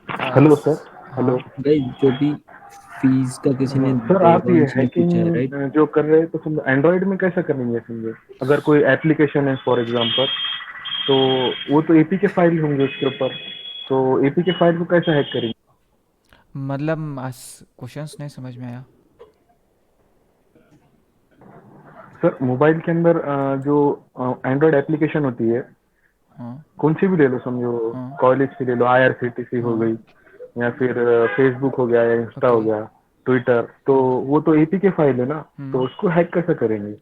Hello sir. हेलो
गाइज, जो भी फीस का किसी ने
सर, आप ये
पूछा है, राइट?
हैकिंग जो कर रहे हैं तो समझो एंड्रॉइड में कैसा करेंगे? समझो अगर कोई एप्लीकेशन है फॉर एग्जांपल, तो वो तो एपीके फाइल होंगे उसके ऊपर, तो एपीके फाइल को कैसे हैक करेंगे?
मतलब क्वेश्चंस नहीं समझ में आया।
सर मोबाइल के अंदर जो एंड्रॉइड एप्लीकेशन होती है,
हाँ
कौन सी भी ले लो, समझो
हाँ,
कॉलेज की ले लो, IRCTC हो गई, या फिर फेसबुक हो गया या इंस्टा हो
ओके।
गया, ट्विटर, तो वो तो एपीके फाइल है ना, तो उसको हैक कैसे करेंगे?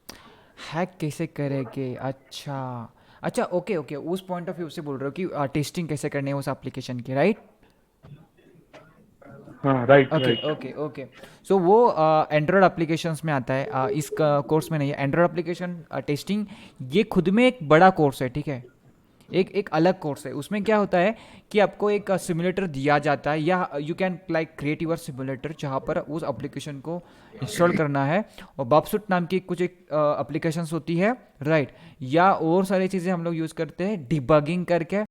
हैक कैसे करेंगे? अच्छा अच्छा, ओके ओके, उस पॉइंट ऑफ व्यू से बोल रहे हो कि टेस्टिंग कैसे करनी है उस एप्लीकेशन की, राइट?
हाँ right
okay
right.
Okay okay. So वो एंड्रॉयड एप्लीकेशंस में आता है, इस कोर्स में नहीं है। एंड्रॉयड एप्लीकेशन टेस्टिंग ये खुद में एक बड़ा कोर्स है, ठीक है। एक अलग कोर्स है। उसमें क्या होता है कि आपको एक सिमुलेटर दिया जाता है, या you can like create your simulator, जहाँ पर उस एप्लीकेशन को इंस्टॉल करना है। और बॉबसूट नाम की कुछ एक एप्लीकेशंस होती है, राइट। या और सारी चीज़ें हम लोग यूज़ करते हैं डिबगिंग करके,